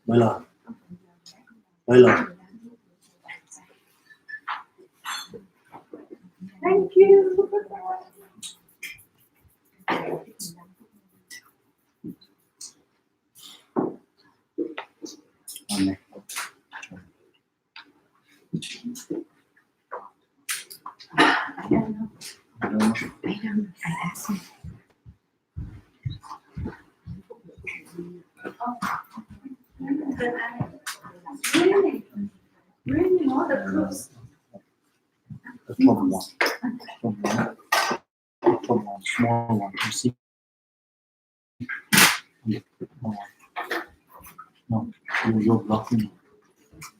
Voilà. Voilà. Thank you. Amen. I don't know. I asked him. Really, all the groups. The top one. Top one. Top one. Small one. You see? No, you're blocking.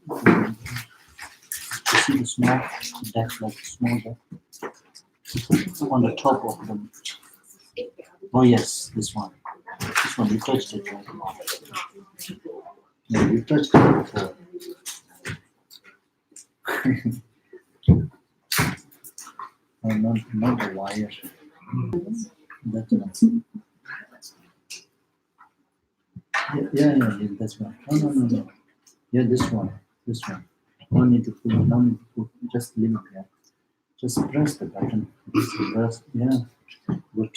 You see the small deck, like small deck? On the top of them. Oh yes, this one. This one, you touched it right now. No, you touched it before. No, not the wire. That one. Yeah, that's one. No. Yeah, this one. No need to put, no need to put, just leave it there. Just press the button. Press, yeah, good.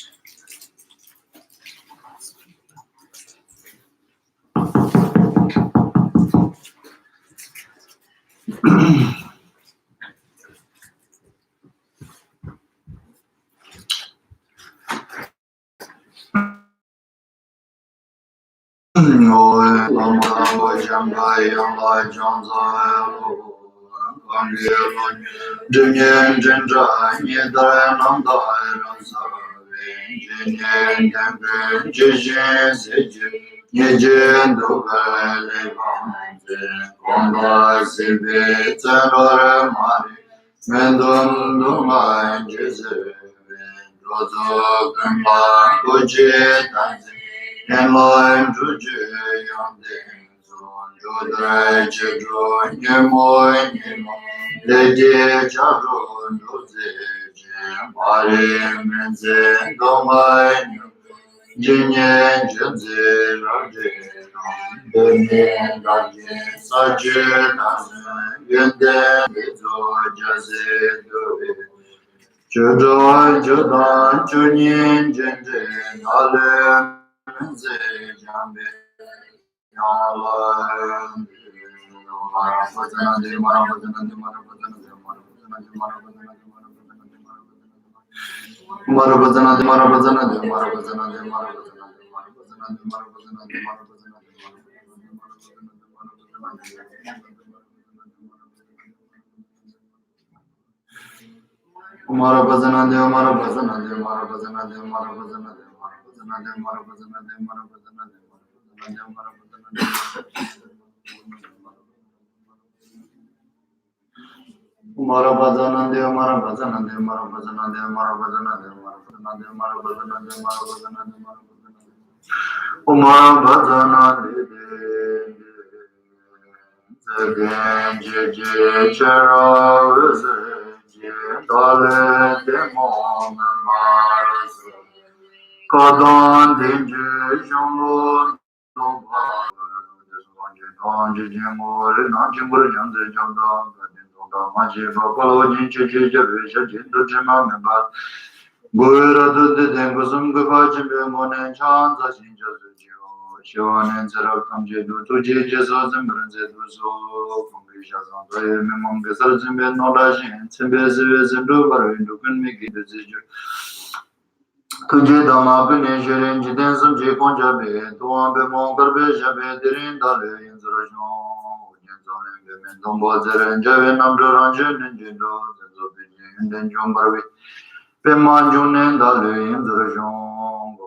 Pemanjunen Dalu Indrjon,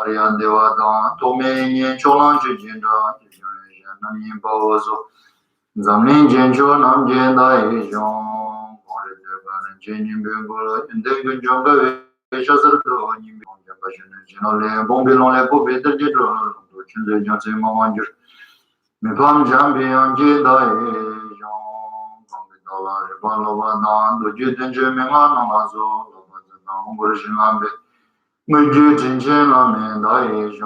Arian Devada, Tomenian Cholan Jinda, Namin Bawazo, Zamin Jenjo Nam Jenda Ejon, Jenin Bengola, and David Jonga, Shazardo, Jinole, Bombilon, Lepo, Better Jidro, Chinda Johnson Mamanjur, Mipam Jambian Jeda Ejon, Dollar, Balova, the Judan German Mazo. Original, Muju Jinjin Lamin, Daejon,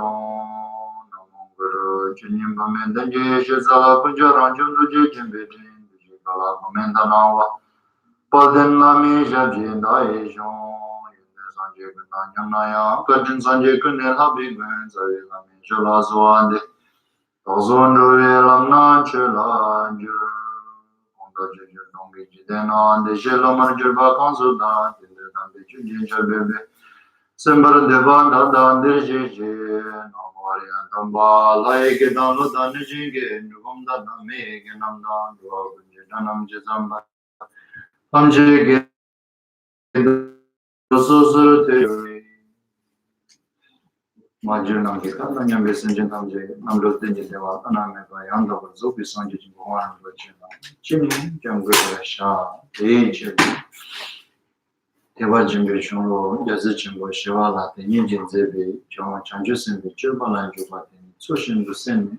Namonguru, Jinimba Mendaje, Zala Punjaran, Jundu Jin Beijing, Jigala Mendanawa, Paden Lami, Jabjin, Daejon, Sanjay Naya, Kajin Sanjay Kunel Habibin, Zarilami, Jolazoande, Tozondo Lamna Chela, and the Jelaman Jerba Consudan, the Jujin Jabebe, Sember Devanda, the Jiji, Namarian Tamba, like a download the Nijig, Nugumda, Meg, and Amdan, Janam Jazamba, Amjig, the Susur. Majunam Gita, Name Messenger Namje, Namlo Dinjava, Anameva, Yanda, Zopi Sanjit, Mohan, Chini, Jamgurasha, Age, Teva Jimbishon, Yazichin, Shivala, the Nijin Zebi, John Chanjusin, the Churbalan Jubatin, Sushin Lucen,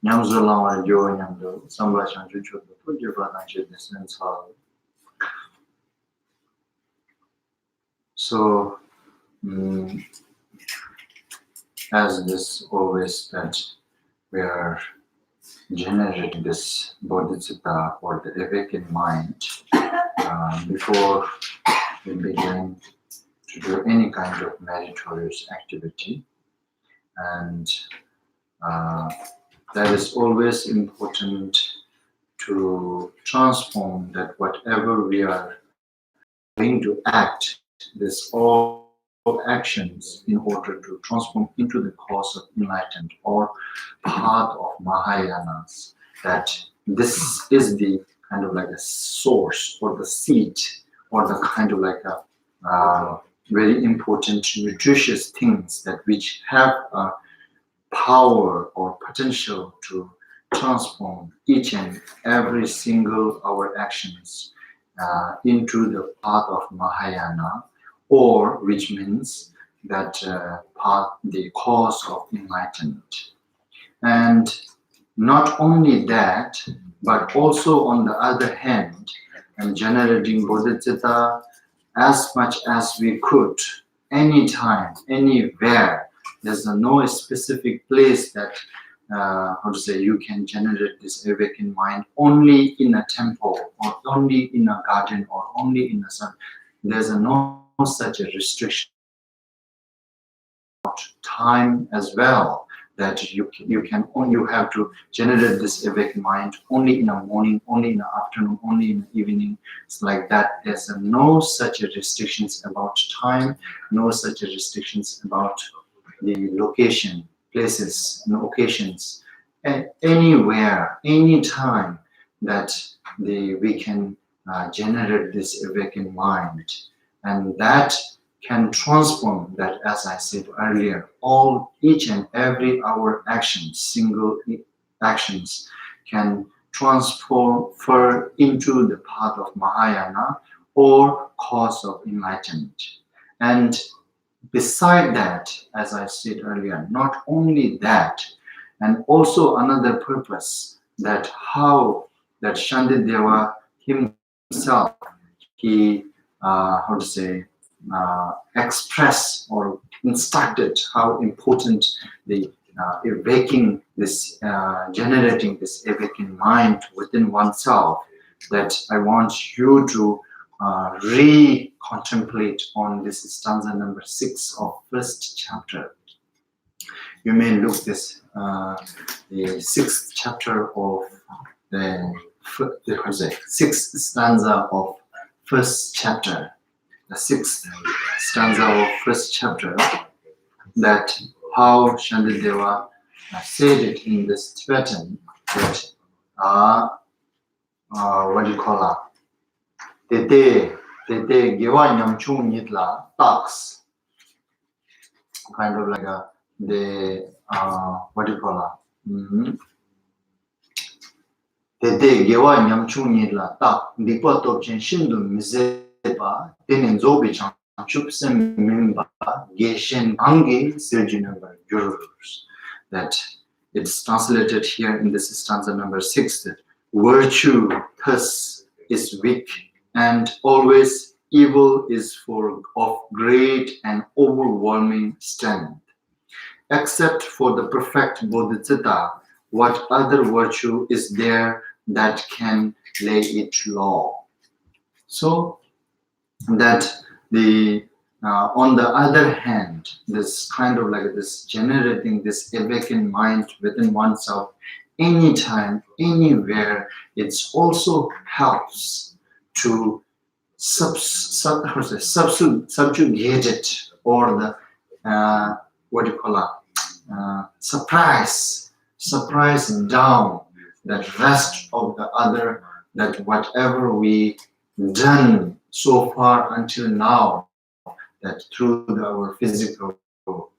Yamzula, Jo Yamdo, Samba Chanjuchu, the Pujava, the sense hall. So, as this always that we are generating this bodhicitta or the awakened mind before we begin to do any kind of meritorious activity, and that is always important to transform that whatever we are going to act, this all actions in order to transform into the cause of enlightenment or path of Mahayanas, that this is the kind of like a source or the seed or the kind of like a very important nutritious things that which have a power or potential to transform each and every single our actions into the path of Mahayana, or which means that path, the cause of enlightenment. And not only that, but also on the other hand, and generating bodhicitta as much as we could, anytime, anywhere. There's no specific place that you can generate this awakened mind only in a temple or only in a garden or only in a sun. There's no such a restriction. Time as well, that you have to generate this awakened mind only in the morning, only in the afternoon, only in the evening. It's like that. There's no such restrictions about time, no such restrictions about the location, places, and occasions, and anywhere, anytime that we can generate this awakened mind, and that can transform that, as I said earlier, each and every our actions, single actions, can transfer into the path of Mahayana or cause of enlightenment. And beside that, as I said earlier, not only that, and also another purpose, that how that Shandideva himself, he expressed or instructed how important the generating this awakening mind within oneself, that I want you to re-contemplate on this stanza number 6 of first chapter. You may look this the 6th chapter of the 6th stanza of first chapter. The 6th stanza of first chapter, that how Shandideva said it in this Tibetan, that what do you call it? Tete Tete Giwa Nyamchu Nitla Tax. Kind of like the what do you call it? Tete Giwa Nyamchu Nitla Tak, Dipot of Jenshindu Mizeba, Tenin Zobi Chang, Chupsem Mimba, Geshen Angi, Sirjinova Jurors. That it's translated here in this stanza number 6 that virtue thus is weak and always evil is of great and overwhelming strength. Except for the perfect Bodhisattva, what other virtue is there that can lay it low? So that on the other hand, this kind of like this generating this awakened mind within oneself anytime, anywhere, it also helps to subjugate it, or the what do you call it? Surprise down that rest of the other, that whatever we done so far until now, that through our physical,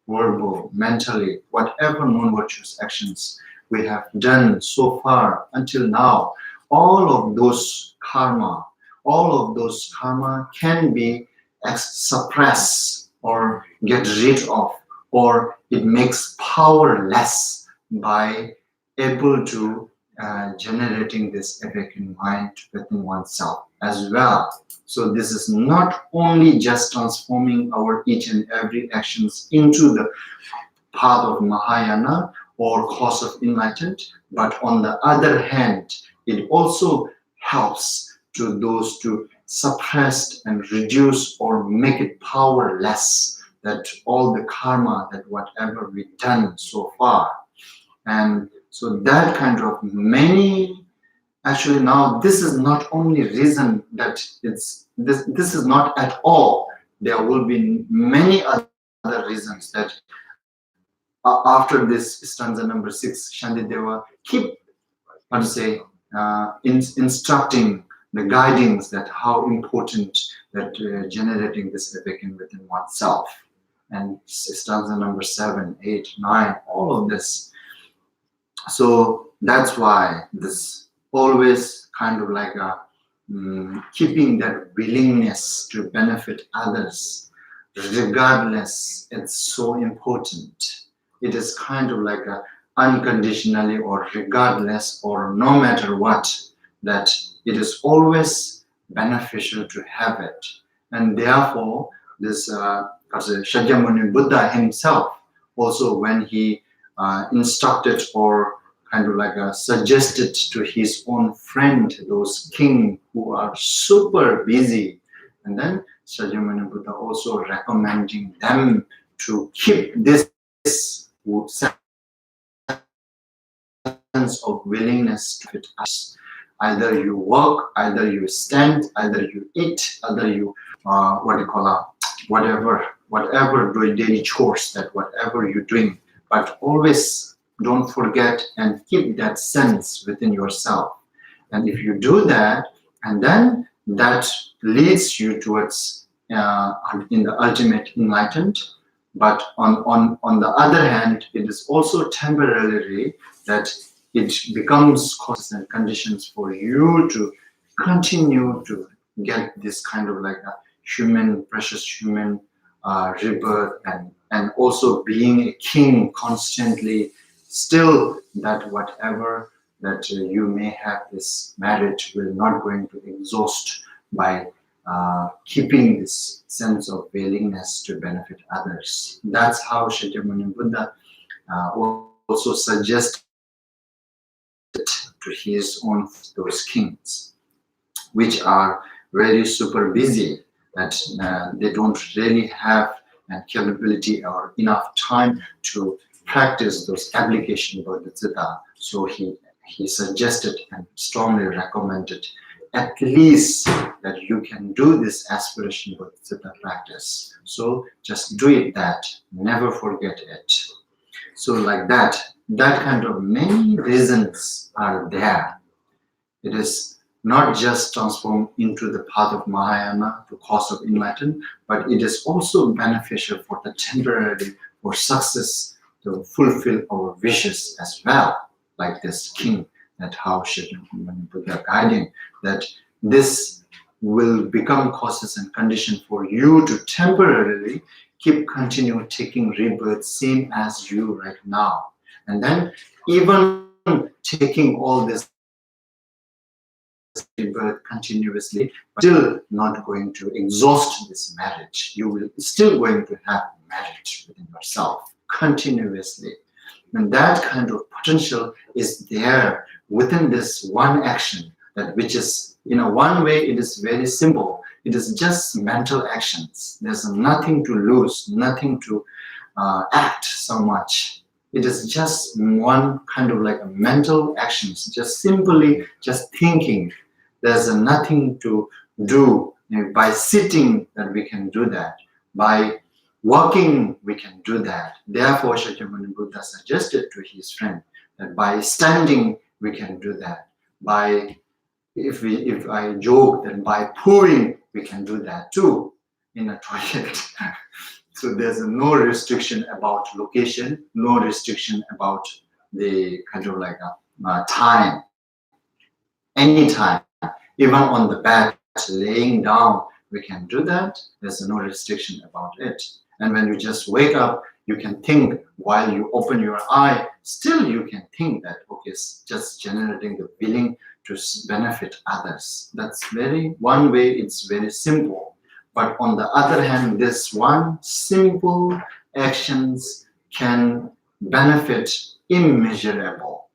verbal, mentally, whatever non-virtuous actions we have done so far until now, all of those karma can be suppressed or get rid of, or it makes powerless by able to generating this awakened mind within oneself as well. So this is not only just transforming our each and every actions into the path of Mahayana or course of enlightenment, but on the other hand, it also helps to those to suppress and reduce or make it powerless, that all the karma, that whatever we've done so far. And so that kind of many, actually now this is not only reason that it's this is not at all. There will be many other reasons that after this stanza number 6, Shantideva keep, how to say, instructing the guidings that how important that generating this awakening within oneself. And stanza number 7, 8, 9, all of this. So that's why this always kind of like a keeping that willingness to benefit others, regardless, it's so important. It is kind of like a unconditionally or regardless or no matter what, that it is always beneficial to have it. And therefore, this Shakyamuni Buddha himself, also when he instructed or kind of like suggested to his own friend, those kings who are super busy, and then Shakyamuni Buddha also recommending them to keep this sense of willingness to fit us. Either you work, either you stand, either you eat, either you whatever doing daily chores, that whatever you're doing, but always don't forget and keep that sense within yourself. And if you do that, and then that leads you towards in the ultimate enlightenment. But on the other hand, it is also temporarily that it becomes causes and conditions for you to continue to get this kind of like a precious human rebirth, and also being a king constantly, still that whatever that you may have this merit will not going to exhaust by keeping this sense of willingness to benefit others. That's how Shakyamuni Buddha also suggested to his own those kings, which are very super busy, that they don't really have a capability or enough time to practice those application bodhisattva. So he suggested and strongly recommended at least that you can do this aspiration bodhisattva practice. So just do it, that, never forget it. So like that kind of many reasons are there. It is not just transform into the path of Mahayana, the cause of enlightenment, but it is also beneficial for the temporary for success to fulfill our wishes as well, like this king, that how should Buddha guiding, that this will become causes and condition for you to temporarily continue taking rebirth, same as you right now. And then even taking all this rebirth continuously, but still not going to exhaust this marriage. You will still going to have marriage within yourself continuously. And that kind of potential is there within this one action, that which is, in a one way, it is very simple. It is just mental actions. There's nothing to lose, nothing to act so much. It is just one kind of like a mental actions, just simply just thinking. There's nothing to do. By sitting, that we can do that. By walking, we can do that. Therefore, Shakyamuni Buddha suggested to his friend that by standing, we can do that. By if I joke, then by pouring, we can do that too in a toilet. So there's no restriction about location, no restriction about the kind of like a time. Anytime, even on the bed, laying down, we can do that. There's no restriction about it. And when you just wake up, you can think while you open your eye, still you can think that, okay, it's just generating the willing to benefit others. That's one way, it's very simple. But on the other hand, this one simple actions can benefit immeasurable.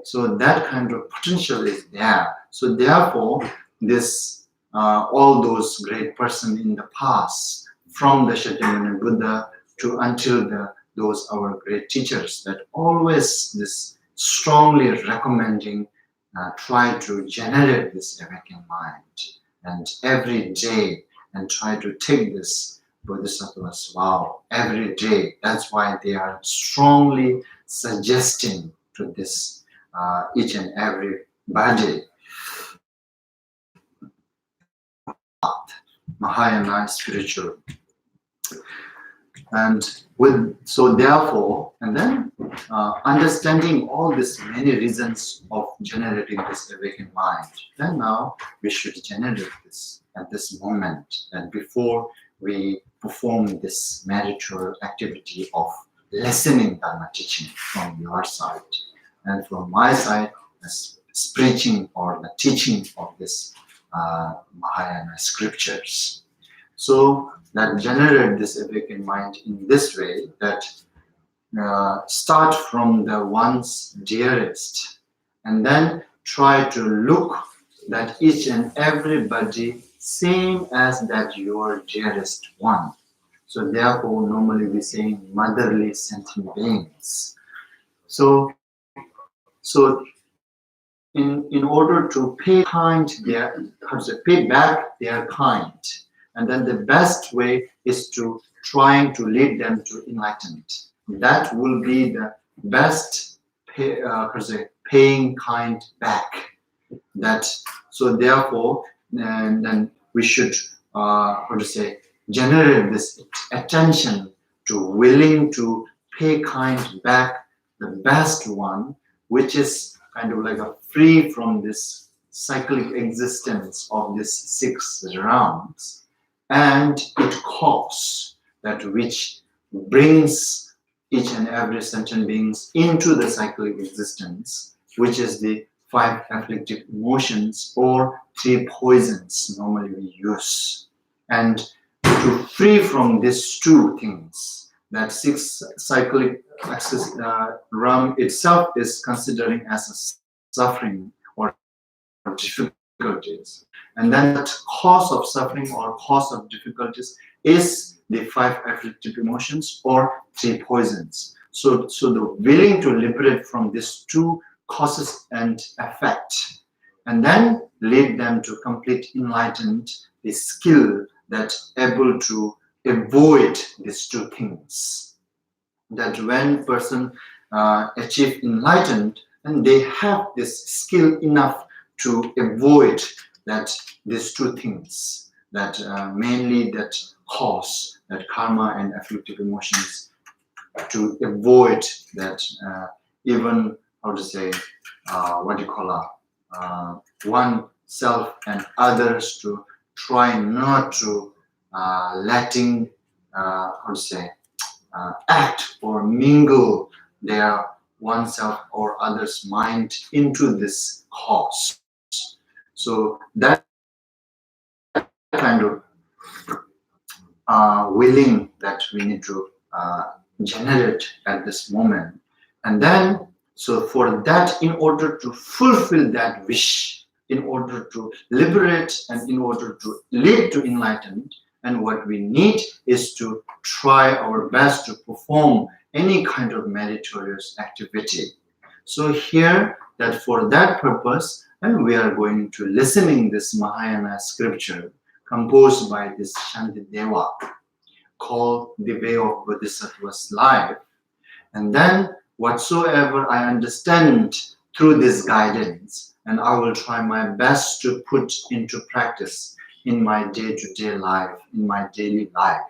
So that kind of potential is there. So therefore, this all those great persons in the past, from the Shakyamuni Buddha to until those our great teachers, that always this strongly recommending try to generate this awakened mind, and every day, and try to take this Bodhisattva's vow every day. That's why they are strongly suggesting to this each and every body. Mahayana spiritual. And therefore, and then understanding all these many reasons of generating this awakened mind, then now we should generate this at this moment, and before we perform this marital activity of listening Dharma teaching from your side, and from my side, as preaching or the teaching of this Mahayana scriptures. So that generate this awakened mind in this way, that start from the one's dearest, and then try to look that each and everybody same as that your dearest one. So therefore, normally we say motherly sentient beings. So in order to pay back their kind, and then the best way is to trying to lead them to enlightenment. That will be the best paying kind back. So therefore, then we should generate this attention to willing to pay kind back the best one, which is kind of like a free from this cyclic existence of these 6 realms, and it cause that which brings each and every sentient beings into the cyclic existence, which is the 5 afflictive emotions or 3 poisons normally we use. And to free from these 2 things, that 6 cyclic realm itself is considering as a suffering or difficulties. And then that cause of suffering or cause of difficulties is the 5 afflictive emotions or 3 poisons. So the willing to liberate from these 2 causes and effect, and then lead them to complete enlightenment, the skill that able to avoid these 2 things. That when person achieve enlightenment, and they have this skill enough to avoid that these two things, that mainly that cause, that karma and afflictive emotions, to avoid that even, how to say, one self and others, to try not to letting, act or mingle their oneself or others' mind into this cause. So that kind of willing that we need to generate at this moment. And then, so for that, in order to fulfill that wish, in order to liberate and in order to lead to enlightenment, and what we need is to try our best to perform any kind of meritorious activity. So here, that for that purpose, and we are going to listening this Mahayana scripture composed by this Shantideva, called The Way of Bodhisattva's Life. And then whatsoever I understand through this guidance, and I will try my best to put into practice in my day-to-day life, in my daily life.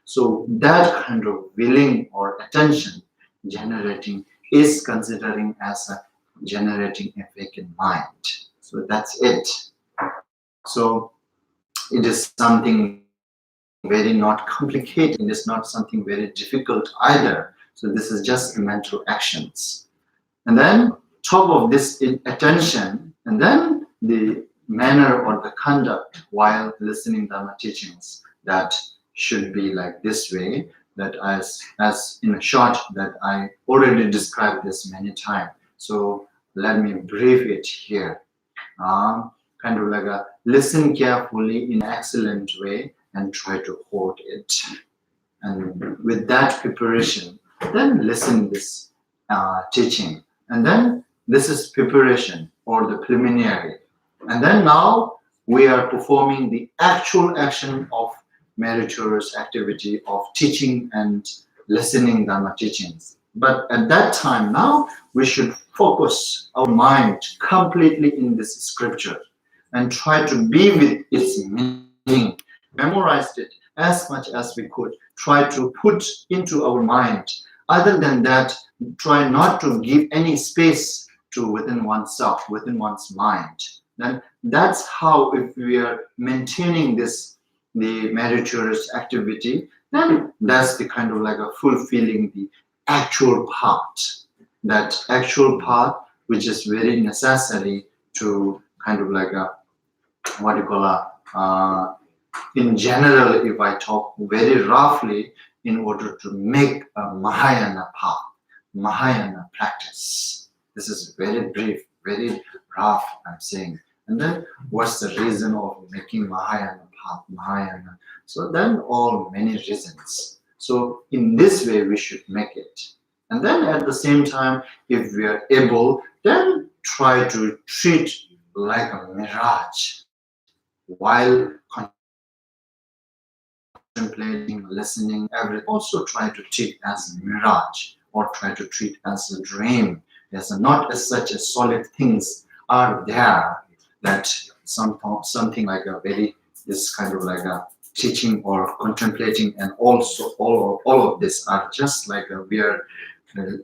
So that kind of willing or attention generating is considering as a generating a vacant mind. So that's it. So it is something very not complicated. It is not something very difficult either. So this is just mental actions. And then top of this attention, and then the manner or the conduct while listening Dharma teachings, that should be like this way, that as in a short, that I already described this many times. So let me brief it here. Kind of like a listen carefully in an excellent way and try to hold it. And with that preparation, then listen this teaching. And then this is preparation or the preliminary. And then now we are performing the actual action of meritorious activity of teaching and listening Dharma teachings. But at that time now, we should focus our mind completely in this scripture and try to be with its meaning, memorize it as much as we could, try to put into our mind. Other than that, try not to give any space to within oneself, within one's mind. Then that's how, if we are maintaining this, the meritorious activity, then that's the kind of like a fulfilling the actual part. That actual part which is very necessary to kind of like a in general, if I talk very roughly, in order to make a Mahayana path, Mahayana practice. This is very brief, very rough, I'm saying. And then what's the reason of making Mahayana path, Mahayana? So then all many reasons. So in this way we should make it. And then at the same time, if we are able, then try to treat like a mirage while contemplating, listening, everything. Also try to treat as a mirage or try to treat as a dream. There's not as such as solid things are there, that something like a very, this kind of like a teaching or contemplating, and also all of this are just like we are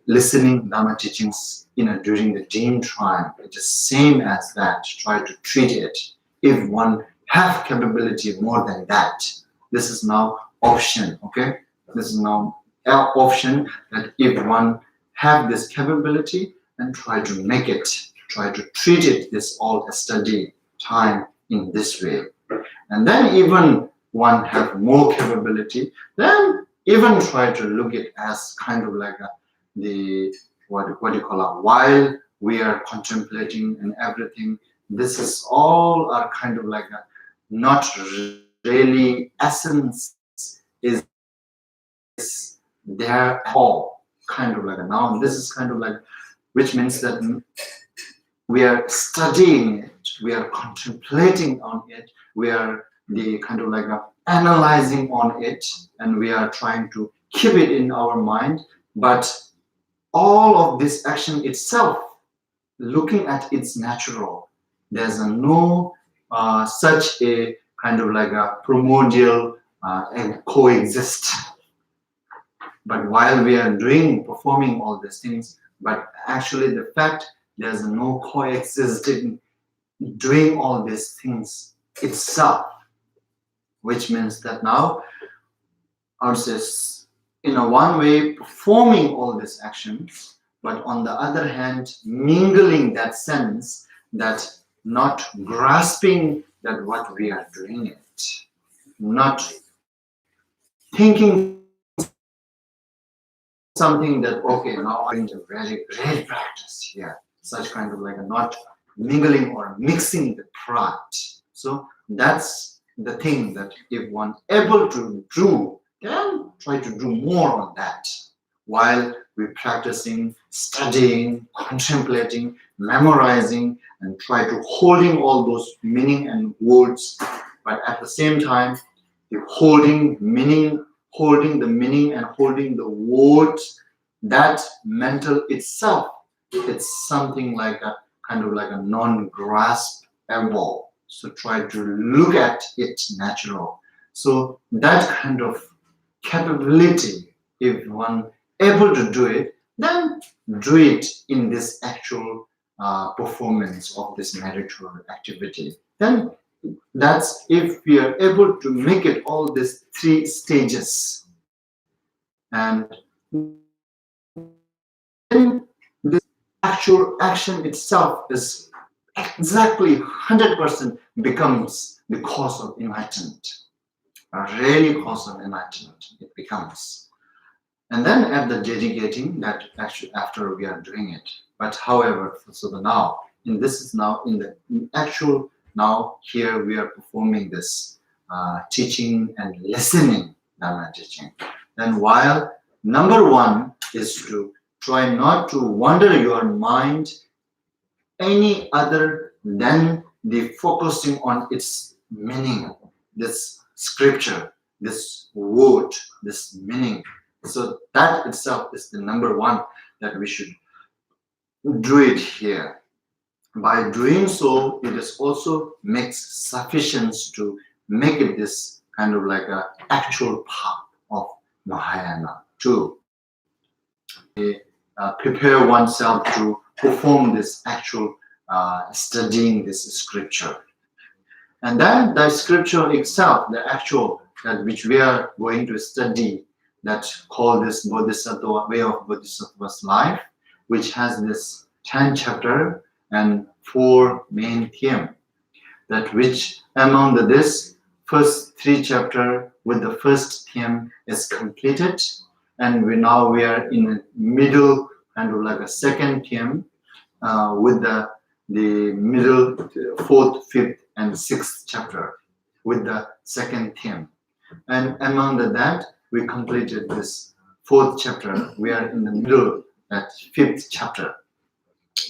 listening Dharma teachings during the dream time. It is same as that. Try to treat it. If one have capability more than that, this is now option. Okay, this is now our option, that if one have this capability, and try to make it, try to treat it this all study time in this way. And then even one have more capability, then even try to look it as kind of like while we are contemplating and everything, this is all are kind of like not really essence is there at all, kind of like a now. This is kind of like, which means that we are studying it, we are contemplating on it, we are the kind of like analyzing on it, and we are trying to keep it in our mind. But all of this action itself, looking at its natural, there's no such a kind of like a primordial and coexist. But while we are performing all these things, but actually the fact there's no coexisting doing all these things itself, which means that now ourselves in a one way performing all these actions, but on the other hand mingling that sense, that not grasping that what we are doing it, not thinking something that okay, now I'm doing a very great practice here, such kind of like a not mingling or mixing the pride. So that's the thing, that if one able to do, then try to do more on that while we're practicing, studying, contemplating, memorizing, and try to holding all those meaning and words, but at the same time the holding the meaning and holding the words, that mental itself, it's something like a kind of like a non-graspable. So try to look at it natural. So that kind of capability, if one able to do it, then do it in this actual performance of this meditative activity. Then that's if we are able to make it all these three stages, and then this actual action itself is exactly 100% becomes the cause of enlightenment, really cause of enlightenment it becomes. And then at the dedicating, that actually after we are doing it. But however, so the now, this is now in the actual, now here we are performing this teaching and listening Dharma teaching. Then while number one is to try not to wander your mind any other than the focusing on its meaning, this scripture, this word, this meaning. So that itself is the number one that we should do it here. By doing so, it is also makes sufficient to make it this kind of like a actual path of Mahayana to prepare oneself to perform this actual studying this scripture. And then the scripture itself, the actual that which we are going to study, that called this Bodhisattva way of Bodhisattva's life, which has this 10 chapter and 4 main theme, that which among this first 3 chapter with the first theme is completed, and we are in the middle kind of like a second theme with the middle 4th, 5th and 6th chapter with the second theme. And among that we completed this 4th chapter. We are in the middle at 5th chapter,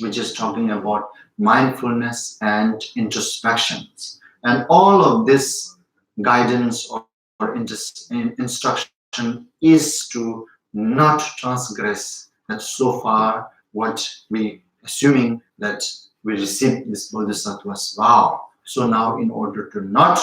which is talking about mindfulness and introspections. And all of this guidance or instruction is to not transgress that so far what we assuming that we received this Bodhisattva's vow. So now in order to not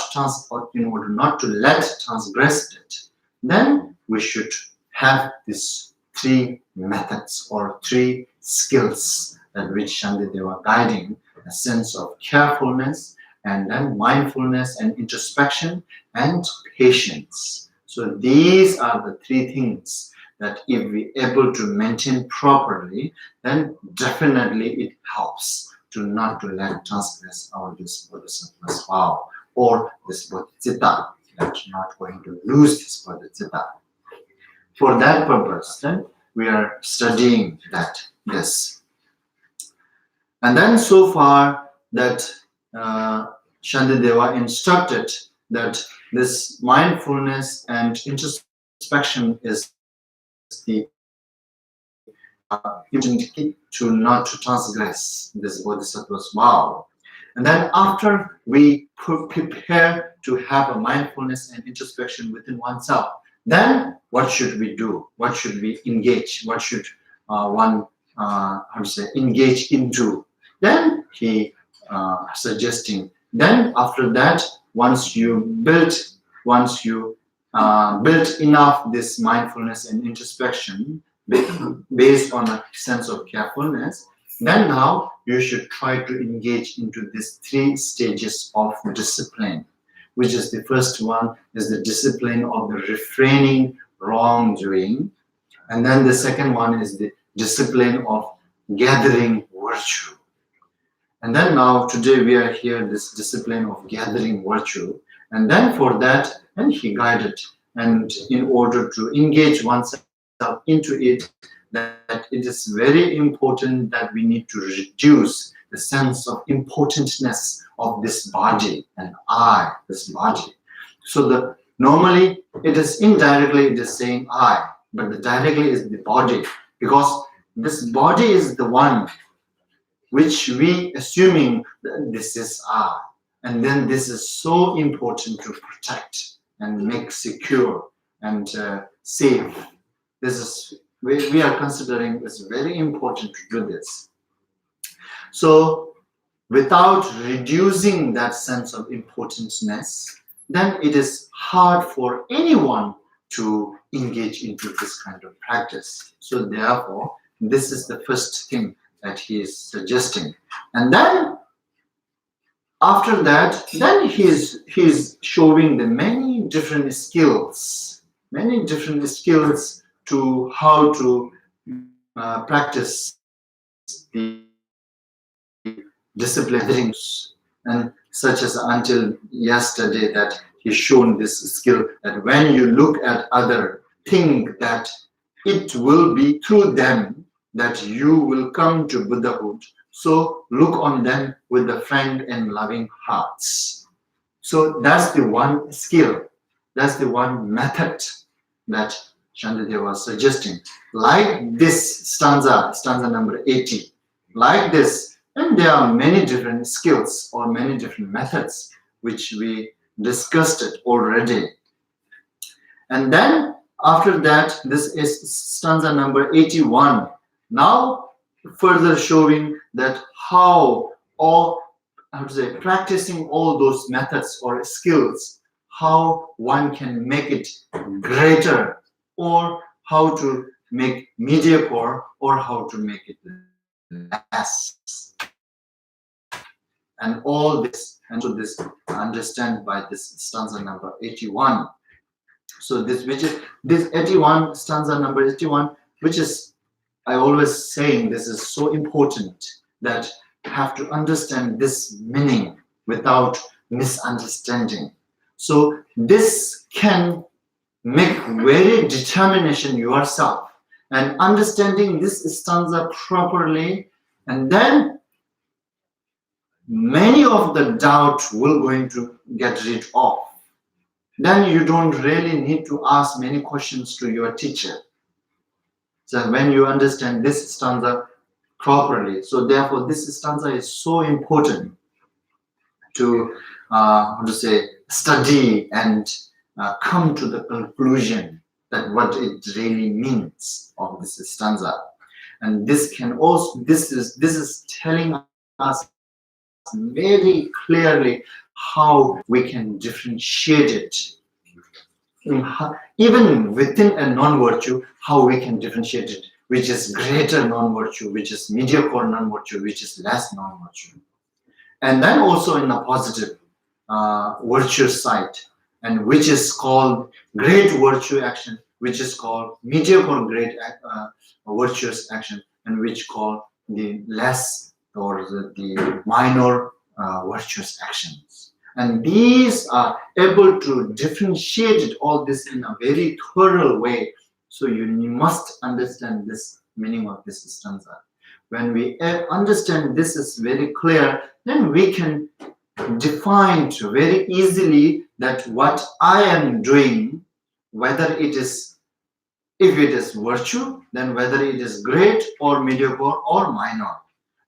let transgress it, then we should have these 3 methods or 3 skills that which Shantideva guiding, a sense of carefulness, and then mindfulness and introspection and patience. So these are the 3 things that if we able to maintain properly, then definitely it helps to not to let transgress our this Bodhisattva's vow or this Bodhicitta, that not going to lose this Bodhicitta. For that purpose, then we are studying this. And then so far that Shantideva instructed that this mindfulness and introspection is the to not to transgress this Bodhisattva's vow. And then after we prepare to have a mindfulness and introspection within oneself, then what should we do? What should we engage? What should one engage into? Then he suggesting. Then after that, once you build enough this mindfulness and introspection based on a sense of carefulness, then now you should try to engage into these 3 stages of discipline, which is the first one is the discipline of the refraining wrongdoing, and then the second one is the discipline of gathering virtue. And then now today we are here, this discipline of gathering virtue, and then for that, and he guided, and in order to engage oneself into it, that it is very important that we need to reduce the sense of importantness of this body and I, this body. So normally it is indirectly it is saying I, but the directly is the body, because this body is the one which we assuming that this is I, and then this is so important to protect and make secure and safe. This is we are considering it's very important to do this. So without reducing that sense of importanceness, then it is hard for anyone to engage into this kind of practice. So therefore, this is the first thing that he is suggesting. And then after that, then he's showing the many different skills to how to practice the discipline, and such as until yesterday that he's shown this skill that when you look at other, think that it will be through them that you will come to Buddhahood. So look on them with the frank and loving hearts. So that's the one skill, that's the one method that Shantideva was suggesting. Like this stanza number 80, like this, and there are many different skills or many different methods which we discussed it already. And then after that, this is stanza number 81. Now further showing that practicing all those methods or skills, how one can make it greater, or how to make mediocre, or how to make it less. And all this, and so this understand by this stanza number 81. So this 81, stanza number 81, which is, I always saying this is so important that you have to understand this meaning without misunderstanding. So this can make very determination yourself and understanding this stanza properly, and then many of the doubt will going to get rid of. Then you don't really need to ask many questions to your teacher. So when you understand this stanza properly, so therefore this stanza is so important to study and come to the conclusion that what it really means of this stanza. And this can also, this is telling us very clearly how we can differentiate it. Even within a non-virtue, how we can differentiate it, which is greater non-virtue, which is mediocre non-virtue, which is less non-virtue. And then also in a positive virtue side, and which is called great virtue action, which is called mediocre great virtuous action, and which called the less or the minor virtuous actions. And these are able to differentiate all this in a very thorough way. So you must understand this meaning of this stanza. When we understand this is very clear, then we can define very easily that what I am doing, whether it is, if it is virtue, then whether it is great or mediocre or minor.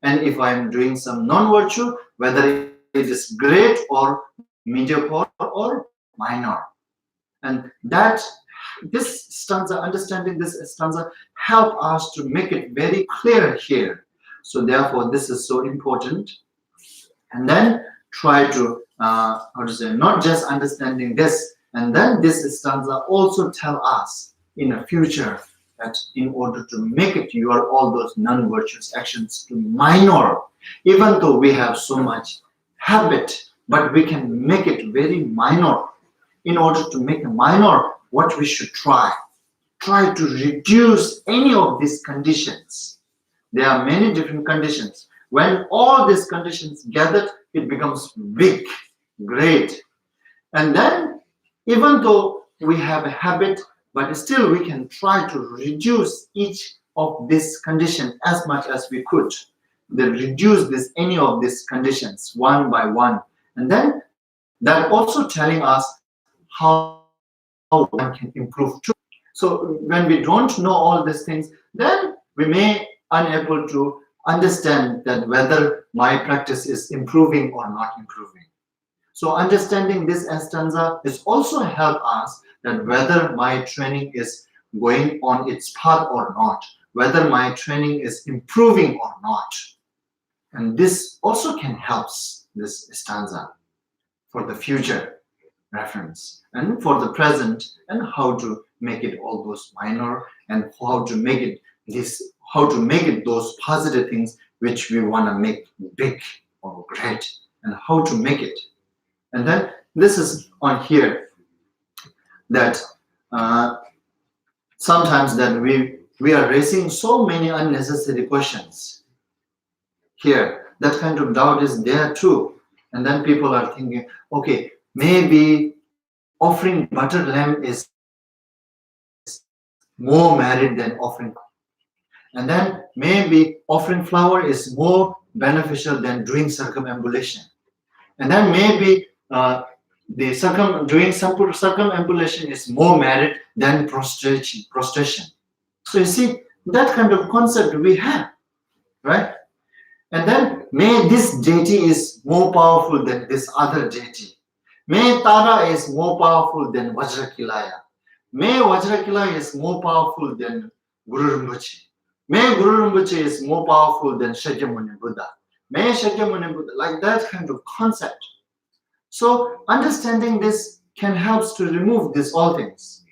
And if I am doing some non-virtue, whether it is great or mediocre or minor. And that this stanza, understanding this stanza, help us to make it very clear here. So therefore, this is so important. And then try to, not just understanding this, and then this stanza also tell us in the future that in order to make it your all those non-virtuous actions to minor, even though we have so much habit, but we can make it very minor. In order to make a minor, what we should try to reduce any of these conditions. There are many different conditions. When all these conditions gathered, it becomes big, great. And then, even though we have a habit, but still we can try to reduce each of these conditions as much as we could. Then reduce any of these conditions one by one. And then that also telling us how one can improve too. So when we don't know all these things, then we may unable to understand that whether my practice is improving or not improving. So understanding this stanza is also help us that whether my training is going on its path or not, whether my training is improving or not. And this also can help this stanza for the future reference and for the present, and how to make it all those minor, and how to make it those positive things which we want to make big or great, and how to make it. And then this is on here that sometimes that we are raising so many unnecessary questions here. That kind of doubt is there too. And then people are thinking, okay, maybe offering butter lamb is more merit than offering. And then maybe offering flower is more beneficial than doing circumambulation. And then maybe doing circumambulation is more merit than prostration. So you see, that kind of concept we have, right? And then may this deity is more powerful than this other deity. May Tara is more powerful than Vajrakilaya. May Vajrakilaya is more powerful than Guru Rinpoche. May Guru Rinpoche is more powerful than Shakyamuni Buddha. May Shakyamuni Buddha, like that kind of concept. So understanding this can help to remove these all things.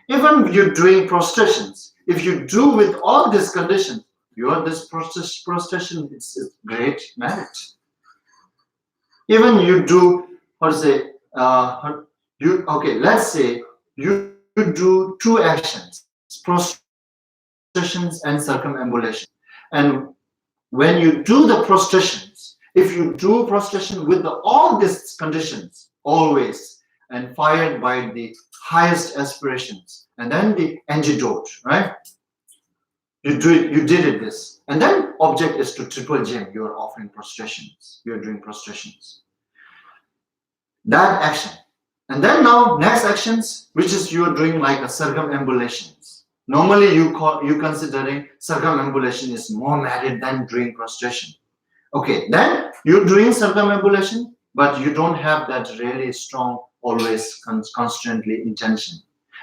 Even you're doing prostrations, if you do with all these conditions, this prostration is great merit. Even you do, let's say you do two actions, prostrations and circumambulation. And when you do the prostrations, if you do prostration with all these conditions always, and fired by the highest aspirations, and then the antidote, right? You did it this, and then object is to triple gem. You are offering prostrations. You are doing prostrations. That action, and then now next actions, which is you are doing like a circumambulations. Normally you considering circumambulation is more merit than doing prostration. Okay, then you're doing circumambulation, but you don't have that really strong, always constantly intention,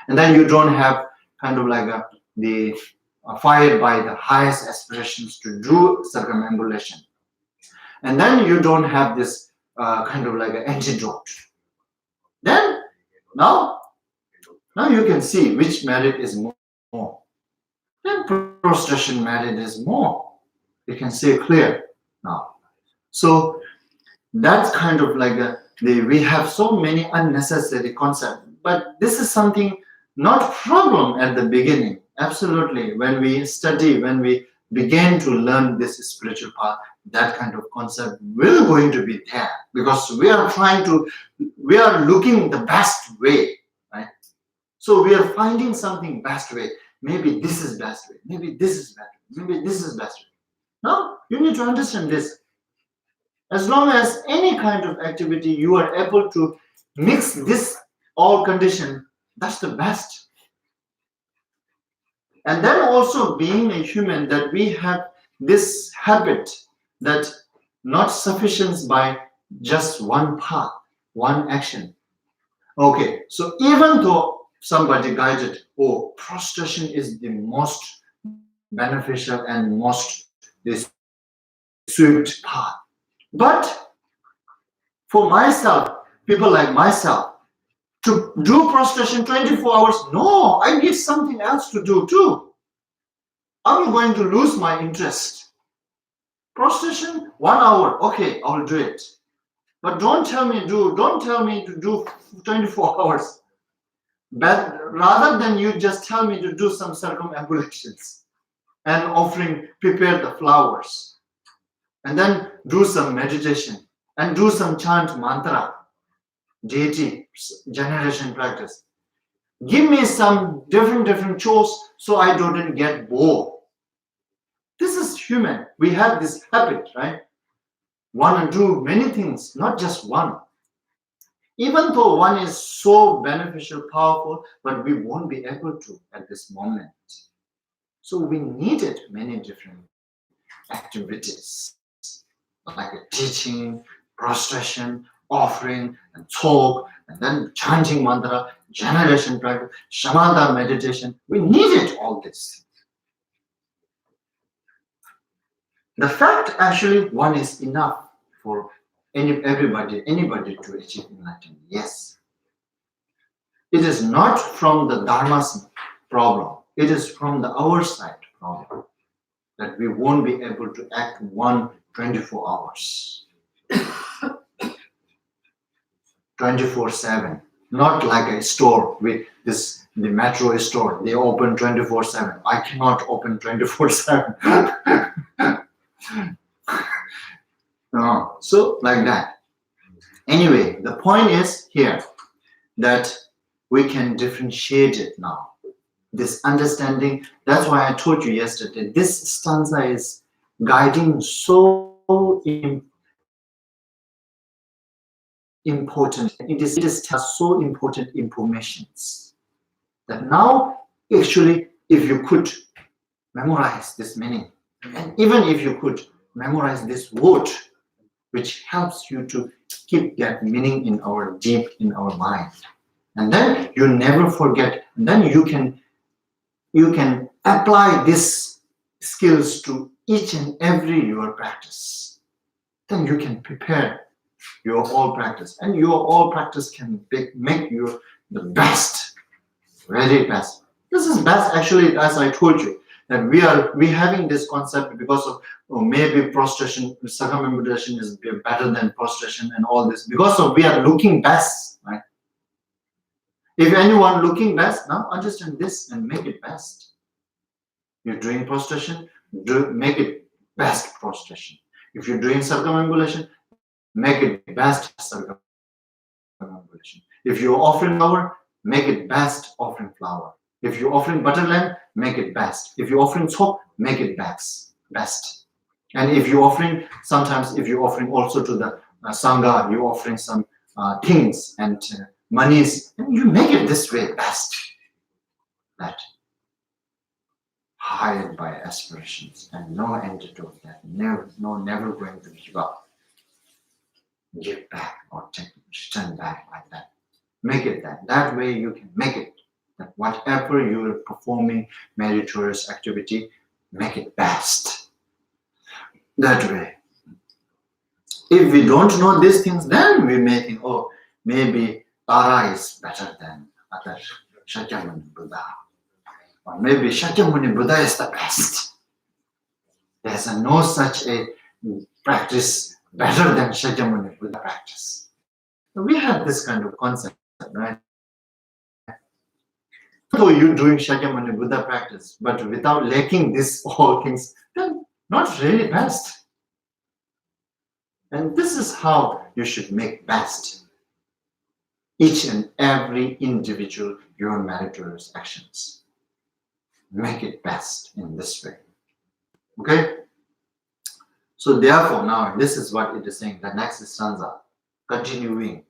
and then you don't have kind of like the fired by the highest aspirations to do circumambulation, and then you don't have this kind of like an antidote. Then now you can see which merit is more. Then prostration merit is more. You can see clear now. So that's kind of like we have so many unnecessary concepts, but this is something not problem at the beginning. Absolutely, when we study, when we begin to learn this spiritual path, that kind of concept will going to be there, because we are looking the best way, right? So we are finding something best way. Maybe this is best way. Maybe this is best way. Maybe this is best way. Now you need to understand this. As long as any kind of activity you are able to mix this all condition, that's the best. And then also being a human, that we have this habit that not sufficient by just one path, one action. Okay, so even though somebody guided, prostration is the most beneficial and most the swift path, but For myself, people like myself, to do prostration 24 hours, no, I need something else to do too. I'm going to lose my interest. Prostration, 1 hour, okay, I'll do it. But don't tell me to do 24 hours. But rather than you just tell me to do some circumambulations and offering, prepare the flowers, and then do some meditation and do some chant mantra, deity, generation practice. Give me some different chores so I don't get bored. This is human. We have this habit, right? Want to do many things, not just one. Even though one is so beneficial, powerful, but we won't be able to at this moment. So we needed many different activities, like a teaching, prostration, offering, and talk, and then chanting mantra, generation practice, shamatha meditation. We needed all this. The fact actually one is enough for anybody to achieve enlightenment. Yes. It is not from the Dharma's problem. It is from the our side problem that we won't be able to act 24 hours. 24/7. Not like a store with the metro store. They open 24/7. I cannot open 24/7. No. So like that. Anyway, the point is here that we can differentiate it now. This understanding, that's why I told you yesterday, this stanza is guiding so important. It is so important informations that now actually if you could memorize this meaning, and even if you could memorize this word, which helps you to keep that meaning in our deep in our mind, and then you never forget, and then you can apply these skills to each and every your practice. Then you can prepare your all practice, and your all practice can make you the best, very best. This is best actually, as I told you, that we having this concept because of maybe prostration, circumambulation is better than prostration and all this, because of we are looking best, right? If anyone looking best, now understand this and make it best. You're doing prostration, make it best prostration. If you're doing circumambulation, make it best circumambulation. If you're offering flower, make it best offering flower. If you're offering butter lamb, make it best. If you're offering chop, make it best. And if you're offering, sometimes if you're offering also to the sangha, you're offering some things and monies, and you make it this way best. That hired by aspirations and no antidote, that never going to give up, give back or return back like that. Make it that way you can make it, that whatever you're performing meritorious activity, make it best. That way. If we don't know these things, then we may think, oh, maybe Tara is better than other Shakyamuni Buddha. Or maybe Shakyamuni Buddha is the best. There's no such a practice better than Shakyamuni Buddha practice. So we have this kind of concept, right? So you're doing Shakyamuni Buddha practice, but without lacking these all things, then not really best. And this is how you should make best each and every individual your meritorious actions. Make it best in this way. Okay? So therefore, now this is what it is saying. The next stanza, continuing.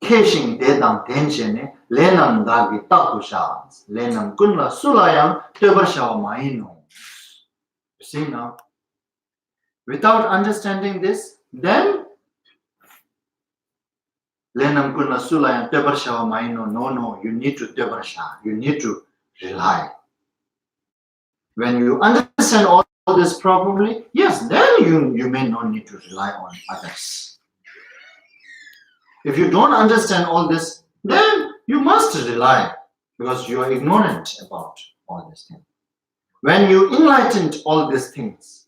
Keshing dedang tenshene lenam dagi takushans lenam kunla sulayam tebarshaw maino. You see now? Without understanding this, then Lenam kuna sula tebarsha maino. No, you need to tebarsha. You need to rely. When you understand all this properly, yes, then you may not need to rely on others. If you don't understand all this, then you must rely because you are ignorant about all these things. When you enlightened all these things,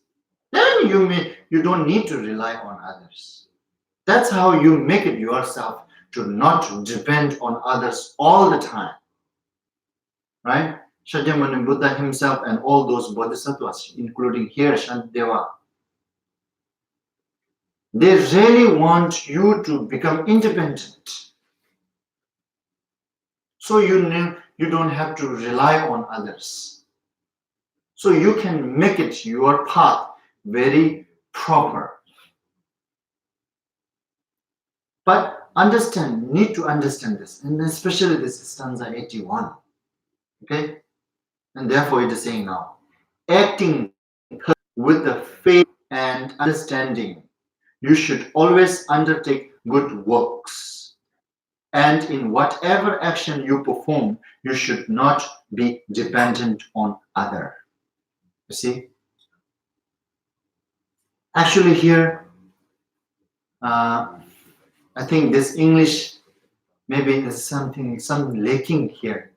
then you don't need to rely on others. That's how you make it yourself to not depend on others all the time. Right? Shakyamuni Buddha himself and all those bodhisattvas, including here Shantideva, they really want you to become independent. So you don't have to rely on others. So you can make it your path very proper. But need to understand this, and especially this stanza 81. Okay? And therefore it is saying now, acting with the faith and understanding, you should always undertake good works. And in whatever action you perform, you should not be dependent on other. You see? Actually here, I think this English maybe is some lacking here,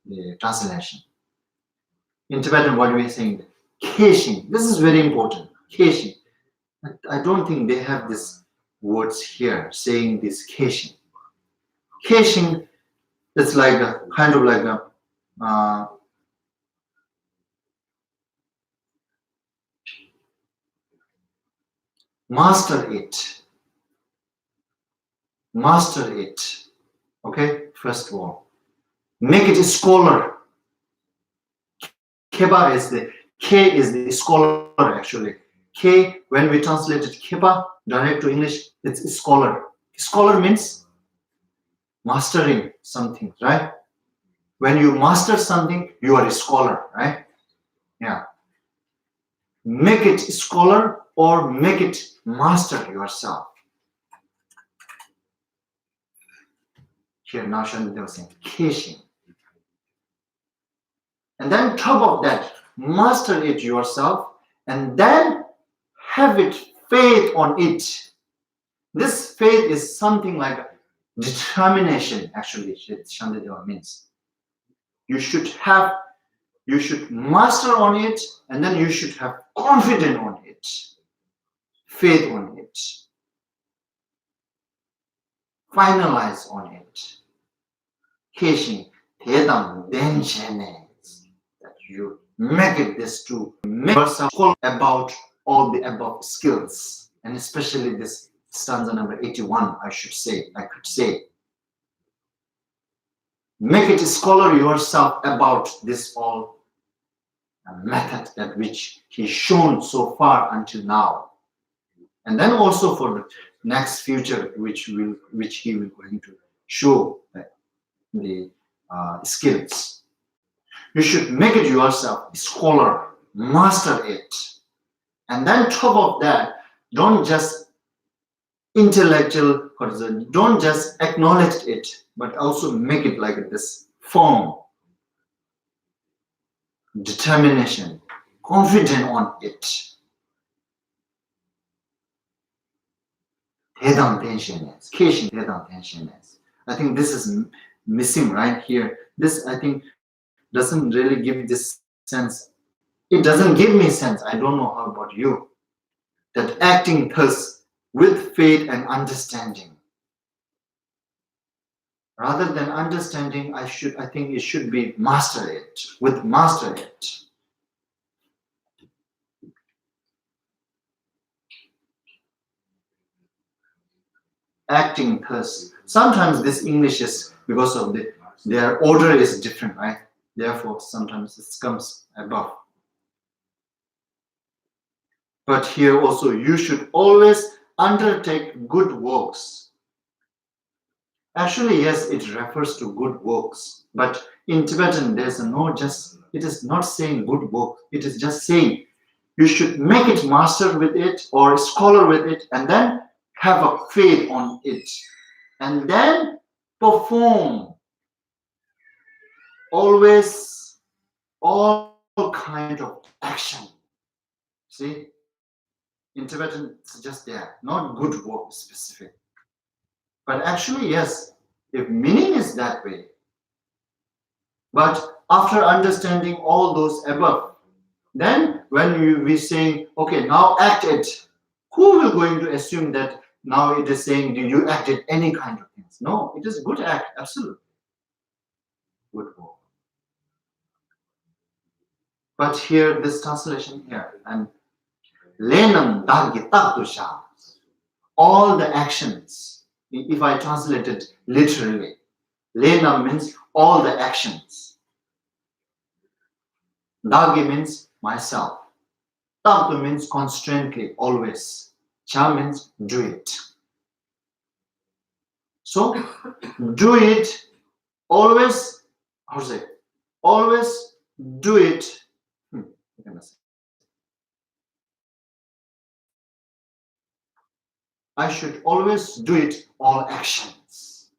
the translation. In Tibetan, what we are saying? Keishin. This is very important. Keishin. I don't think they have these words here saying this keishin. Keishin is like a kind of like a master it. Master it. Okay, first of all. Make it a scholar. Keba is the K is the scholar actually. K, when we translated Keba direct to English, it's a scholar. Scholar means mastering something, right? When you master something, you are a scholar, right? Yeah. Make it scholar or make it master yourself. Here now Shantideva was saying Keishin. And then top of that, master it yourself and then have it faith on it. This faith is something like determination, actually, Shantideva means. You should master on it and then you should have confidence on it, faith on it, finalize on it. Keishin, Tedam, Denshene. That you make it this to make yourself about all the above skills, and especially this stanza number 81, I could say. Make it a scholar yourself about this all method that which he's shown so far until now. And then also for the next future, which he will going to show the skills. You should make it yourself, a scholar, master it. And then top of that, don't just intellectual, don't just acknowledge it, but also make it like this form, determination, confident on it. Hedam tension is, Keishin Hedam tension is. I think this is missing right here. This, I think, doesn't really give this sense. It doesn't give me sense. I don't know how about you. That acting thus with faith and understanding. Rather than understanding, I think it should be master it, with master it. Acting thus. Sometimes this English is because of their order is different, right? Therefore, sometimes it comes above. But here also, you should always undertake good works. Actually, yes, it refers to good works. But in Tibetan, there's it is not saying good work. It is just saying you should make it master with it or scholar with it and then have a faith on it. and then perform always all kind of action. See, in Tibetan it's just there, not good work specific. But actually, yes, if meaning is that way, but after understanding all those above, then when we say, okay, now act it, who will going to assume that now it is saying, do you acted any kind of things? No, it is good act, absolutely. Good work. But here, this translation here, and lenam dagitatusha, all the actions, if I translate it literally, lenam means all the actions. Dagi means myself. Taktu means constantly, always. Cha means do it. So, do it, always, how to say, always do it. I should always do it, all actions.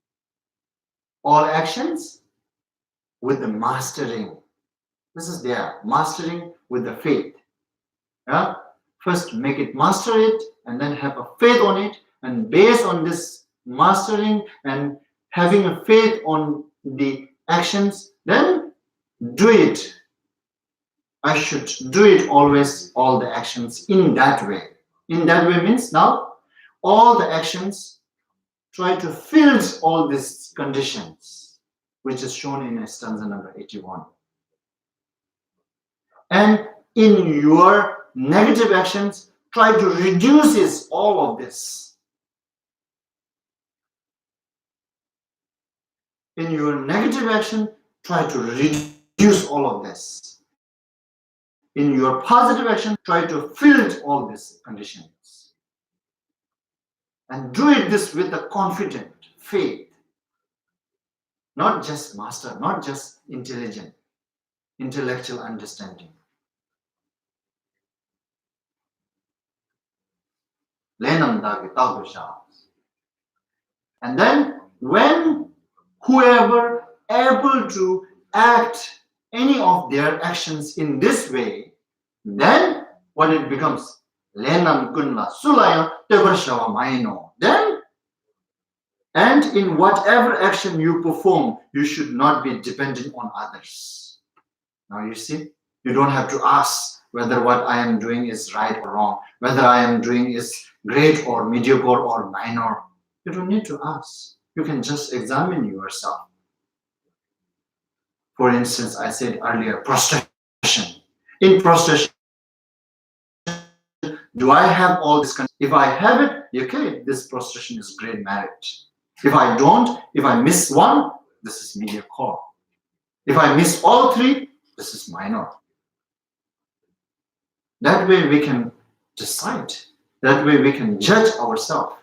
All actions with the mastering. This is there, mastering with the faith. Yeah? First make it, master it, and then have a faith on it, and based on this mastering and having a faith on the actions, then do it. I should do it always, all the actions in that way. In that way means now all the actions try to fill all these conditions, which is shown in stanza number 81. And in your negative actions, try to reduce all of this. In your negative action, try to reduce all of this. In your positive action, try to fill all these conditions. And do it this with a confident faith. Not just master, not just intelligent, intellectual understanding. And then when whoever able to act any of their actions in this way, then what it becomes? Then, and in whatever action you perform, you should not be dependent on others. Now you see, you don't have to ask whether what I am doing is right or wrong, whether I am doing is great or mediocre or minor. You don't need to ask. You can just examine yourself. For instance, I said earlier, prostration. In prostration, do I have all this? If I have it, okay, this prostration is great merit. If I don't, if I miss one, this is mediocre. If I miss all three, this is minor. That way we can decide. That way we can judge ourselves.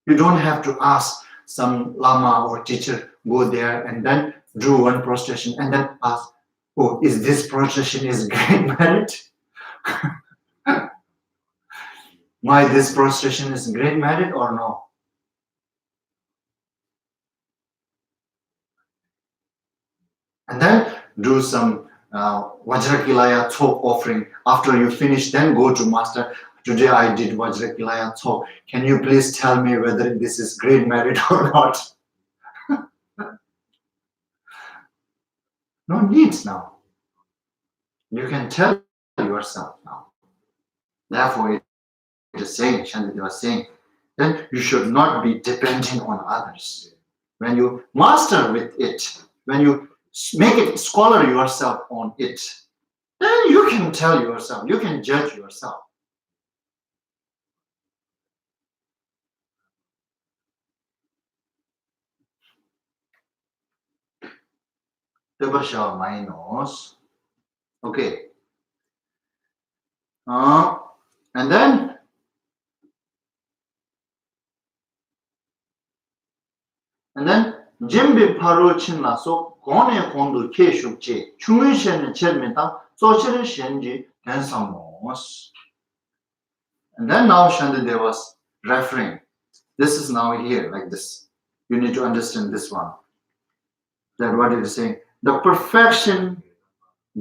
You don't have to ask some lama or teacher, go there and then do one prostration and then ask, oh, is this prostration is great merit? Why this prostration is great merit or no? And then do some Vajrakilaya Chok offering. After you finish, then go to master. Today I did Vajrakilaya Chok. Can you please tell me whether this is great merit or not? No needs now. You can tell yourself now. Therefore, it is saying, Shantideva was saying, then you should not be dependent on others. When you master with it, when you make it scholar yourself on it, then you can tell yourself, you can judge yourself. Tibasha minus. Okay. And then Jimbi Parochin la so Gone Kondo Ke Shukche, Chumishan Chermita, Socher Shenji, Tensamos. And then now Shantideva was referring This is now here, like this. You need to understand this one. That what it is saying. The perfection,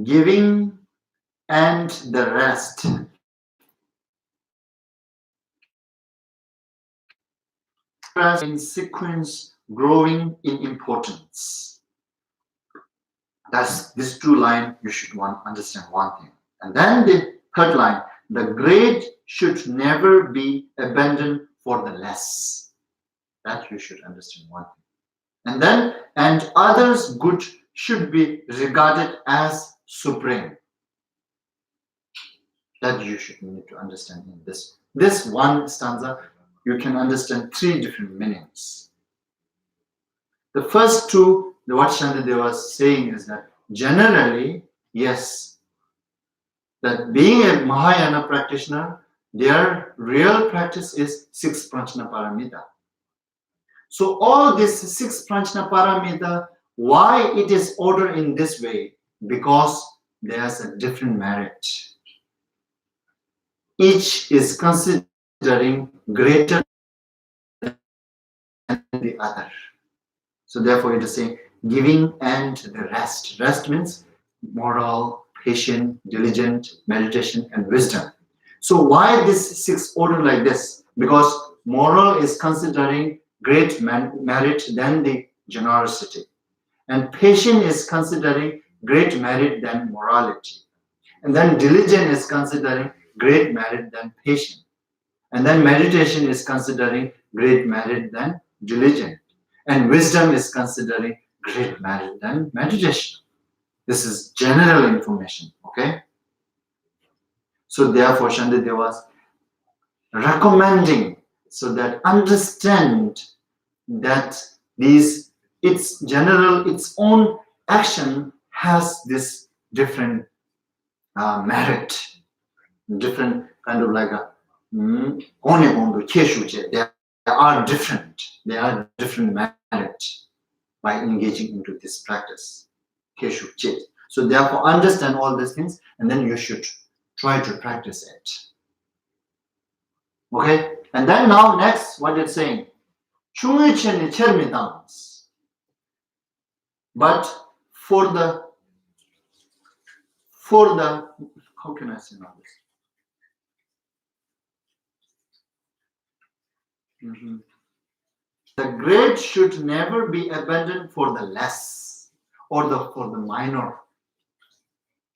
giving, and the rest. In sequence, growing in importance. That's this two line. You should understand one thing. And then the third line. The great should never be abandoned for the less. That you should understand one thing. And then, and others' good should be regarded as supreme. That you should need to understand in this. This one stanza, you can understand three different meanings. The first two, what Shantideva was saying is that generally, yes, that being a Mahayana practitioner, their real practice is 6 Pranchana Paramita. So all these 6 Pranchana Paramita, why it is ordered in this way? Because there's a different merit. Each is considering greater than the other. So therefore it is saying giving and the rest. Rest means moral, patient, diligent, meditation, and wisdom. So why this 6 order like this? Because moral is considering great merit than the generosity. And patient is considering great merit than morality. And then diligent is considering great merit than patient. And then meditation is considering great merit than diligent. And wisdom is considering great merit than meditation. This is general information, okay? So therefore, Shantideva was recommending so that understand that these, its general, its own action has this different merit, different kind of like a they are different. They are different merit by engaging into this practice. So therefore, understand all these things, and then you should try to practice it. Okay, and then now next, what it's saying, but for the how can I say now this? The great should never be abandoned for the less or for the minor.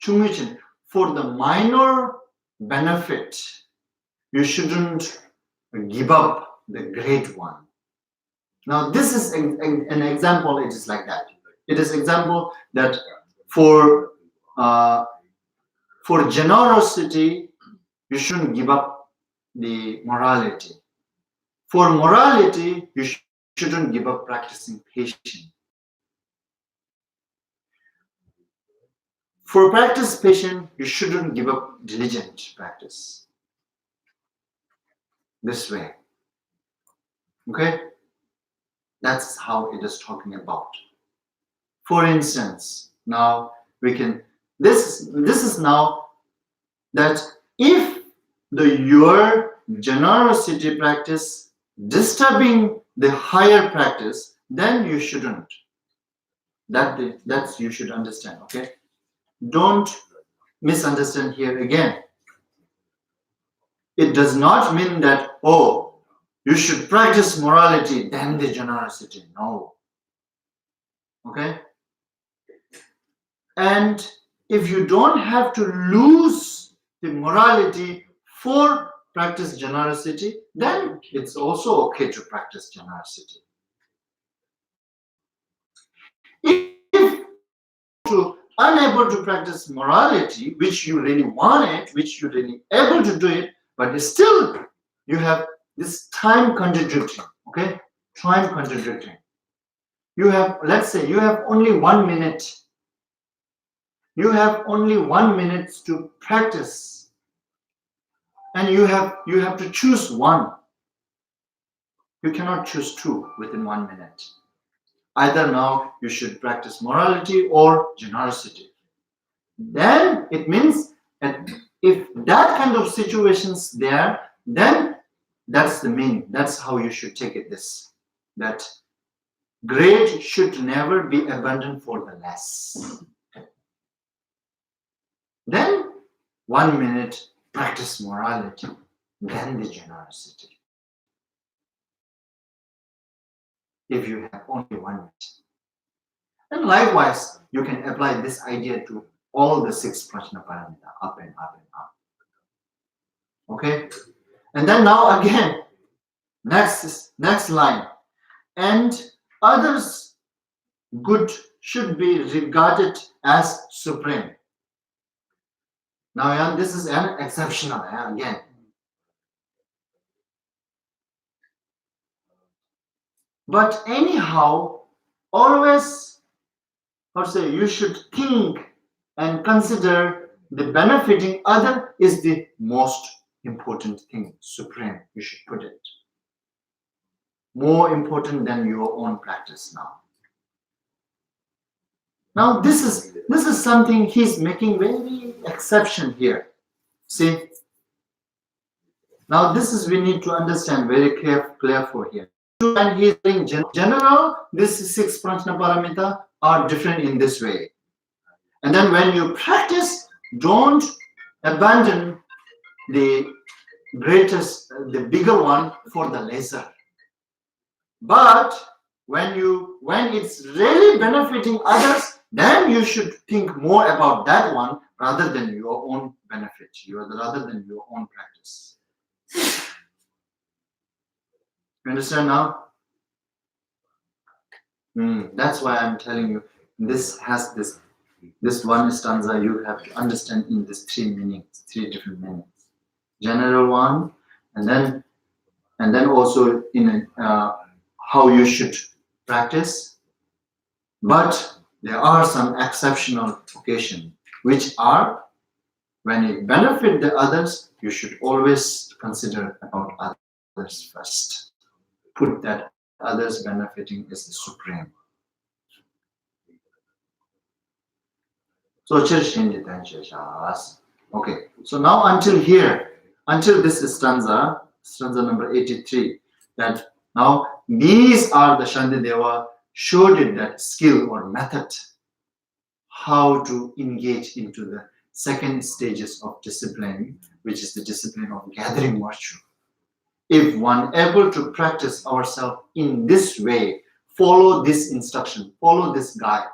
For the minor benefit, you shouldn't give up the great one. Now this is an example. It is like that. It is example that for generosity, you shouldn't give up the morality. For morality, you shouldn't give up practicing patience. For practice patience, you shouldn't give up diligent practice. This way. Okay? That's how it is talking about. For instance, now we can, this is now that if your generosity practice disturbing the higher practice, then you shouldn't. That's you should understand, okay? Don't misunderstand here again. It does not mean that, oh, you should practice morality, then the generosity. No. Okay? And if you don't have to lose the morality for practice generosity, then it's also okay to practice generosity. If you're unable to practice morality, which you really want it, which you're really able to do it, but still you have this time contradicting, okay? Time contradicting. You have, let's say, you have only 1 minute. You have only 1 minute to practice, and you have to choose one. You cannot choose 2 within 1 minute. Either now you should practice morality or generosity. Then it means that if that kind of situation's there, then That's the meaning. That's how you should take it. That great should never be abandoned for the less. Then 1 minute practice morality, then the generosity. If you have only 1 minute. And likewise, you can apply this idea to all the 6 prajna paramita, up and up and up. Okay? And then now again, next line. And others' good should be regarded as supreme. Now, this is an exceptional again. But anyhow, always, you should think and consider the benefiting other is the most important thing, supreme, you should put it. More important than your own practice now. Now this is something he's making very exception here. See? Now this is we need to understand very careful here. And he's saying general, these 6 prajna paramita are different in this way. And then when you practice, don't abandon the greatest, the bigger one for the lesser. But when it's really benefiting others, then you should think more about that one rather than your own benefit, rather than your own practice. You understand now? That's why I'm telling you, this has this one stanza you have to understand in these 3 meanings, 3 different meanings. General one, and then also in how you should practice. But there are some exceptional occasions, which are when you benefit the others, you should always consider about others first. Put that others benefiting is the supreme. So okay. So now until here, until this stanza number 83, that now these are the Shantideva showed it that skill or method how to engage into the 2nd stages of discipline, which is the discipline of gathering virtue. If one able to practice ourselves in this way, follow this instruction, follow this guide,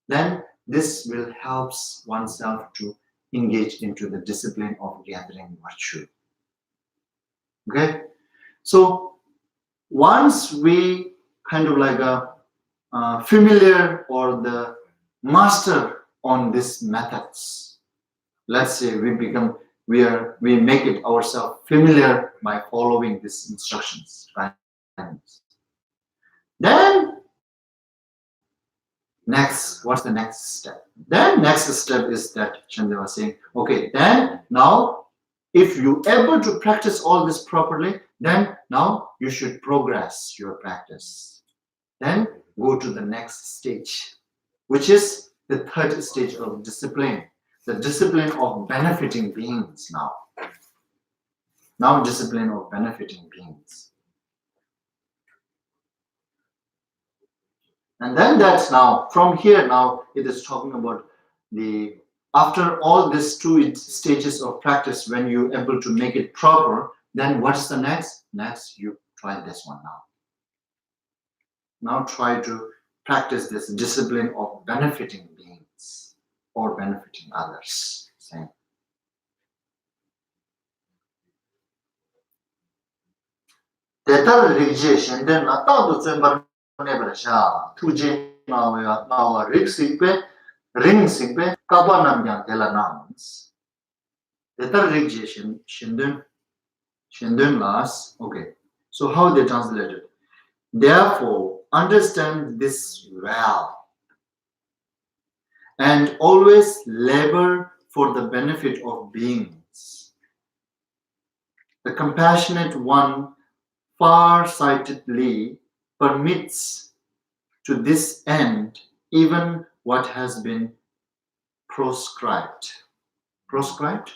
then this will help oneself to engage into the discipline of gathering virtue. Okay? So once we kind of like a familiar or the master on these methods, let's say we make it ourselves familiar by following these instructions, right? Then what's the next step? Then next step is that Chandra was saying, okay, then now if you able to practice all this properly, then now you should progress your practice. Then go to the next stage, which is the 3rd stage of discipline, the discipline of benefiting beings now. Now discipline of benefiting beings. And then that's now, from here now, it is talking about after all these 2 stages of practice, when you're able to make it proper, then what's the next? Next, you try this one now. Now try to practice this discipline of benefiting beings or benefiting others. Same. Tetar rigje then atado zembar never sha tuje now ring sigbe kabanam yang telanams. Tetar rigje shinden last. Okay. So how they translated? Therefore, understand this well and always labor for the benefit of beings. The compassionate one far-sightedly permits to this end even what has been proscribed. Proscribed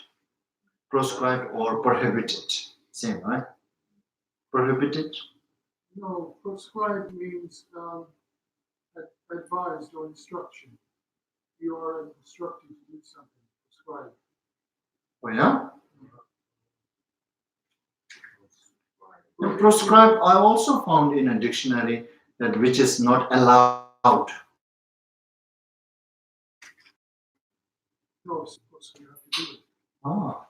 or prohibited. Same, right? prohibited? No, prescribed means advised or instruction. You are instructed to do something. Prescribed. Oh yeah? The proscribed I also found in a dictionary that which is not allowed. No, of course you have to do it. Ah,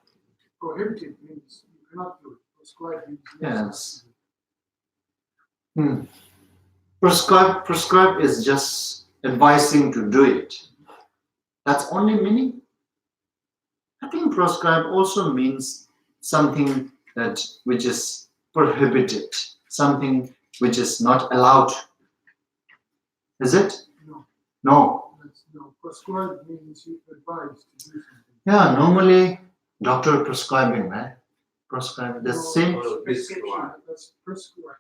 Prohibited means you cannot do it. Prescribed means yes. Prescribed is just advising to do it. That's only meaning? I think proscribed also means something that which is prohibited, something which is not allowed. Is it? No. No. No. Prescribed means you advised to do something. Yeah, normally doctor prescribing, right? Prescribe the same Prescription. That's prescribed.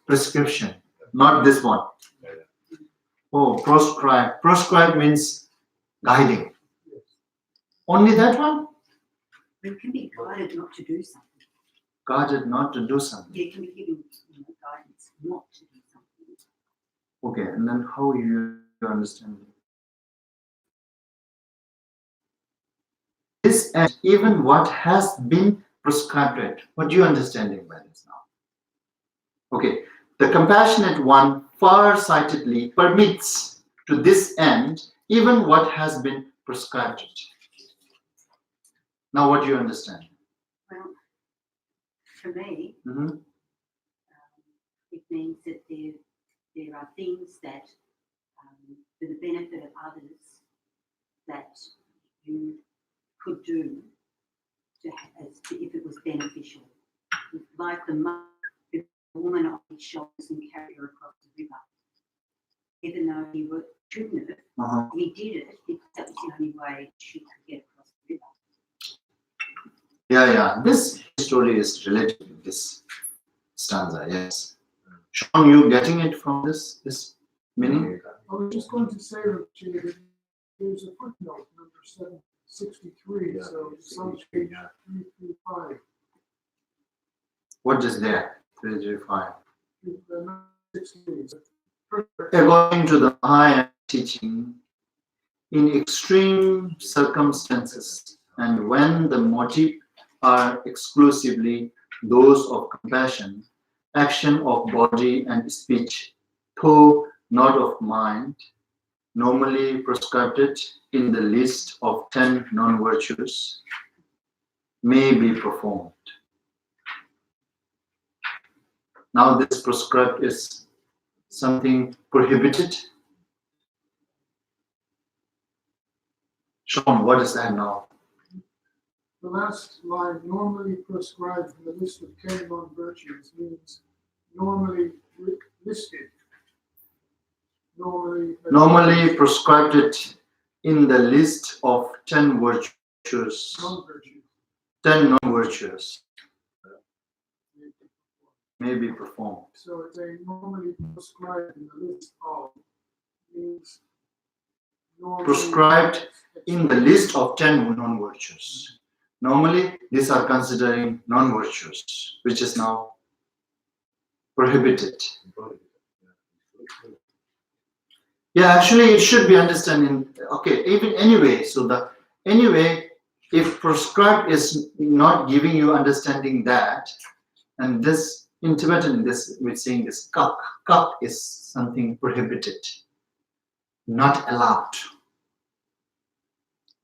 Prescription, not this one. Oh, proscribe. Proscribe means guiding. Yes. Only that one? You can be guided not to do something. Guided not to do something. You can be given guidance not to do something. Okay, and then how you understand it? This and even what has been prescribed. What do you understanding by this now? Okay, the compassionate one far-sightedly permits to this end even what has been prescribed. Now what do you understand? Well, for me, Mhm. it means that there are things that, for the benefit of others, that you could do as if it was beneficial. Like the woman on his shoulders and carried her across the river. Even though he shouldn't have, he did it because that was the only way she could get across the river. Yeah. This story is related to this stanza, yes. Sean, you getting it from this meaning? I was just going to say, Richie, that there's a footnote, number 763, so it's on page 335. What is there? 335. 363. According to the Mahayana teaching, in extreme circumstances and when the motive are exclusively those of compassion, action of body and speech, though not of mind, normally prescribed in the list of 10 non-virtues, may be performed. Now this prescribed is something prohibited. Sean, what is that now? The last line, normally prescribed in the list of 10 non-virtues, means normally listed. Normally Prescribed it in the list of 10 virtues. non-virtues. 10 non-virtues may be performed. So they normally prescribed in the list of means normally Prescribed in the list of 10 non-virtues. Normally, these are considering non-virtues, which is now prohibited. Yeah, actually, it should be understanding. Okay, even anyway. So if prescribed is not giving you understanding that, and this in Tibetan, we're saying this kak is something prohibited, not allowed.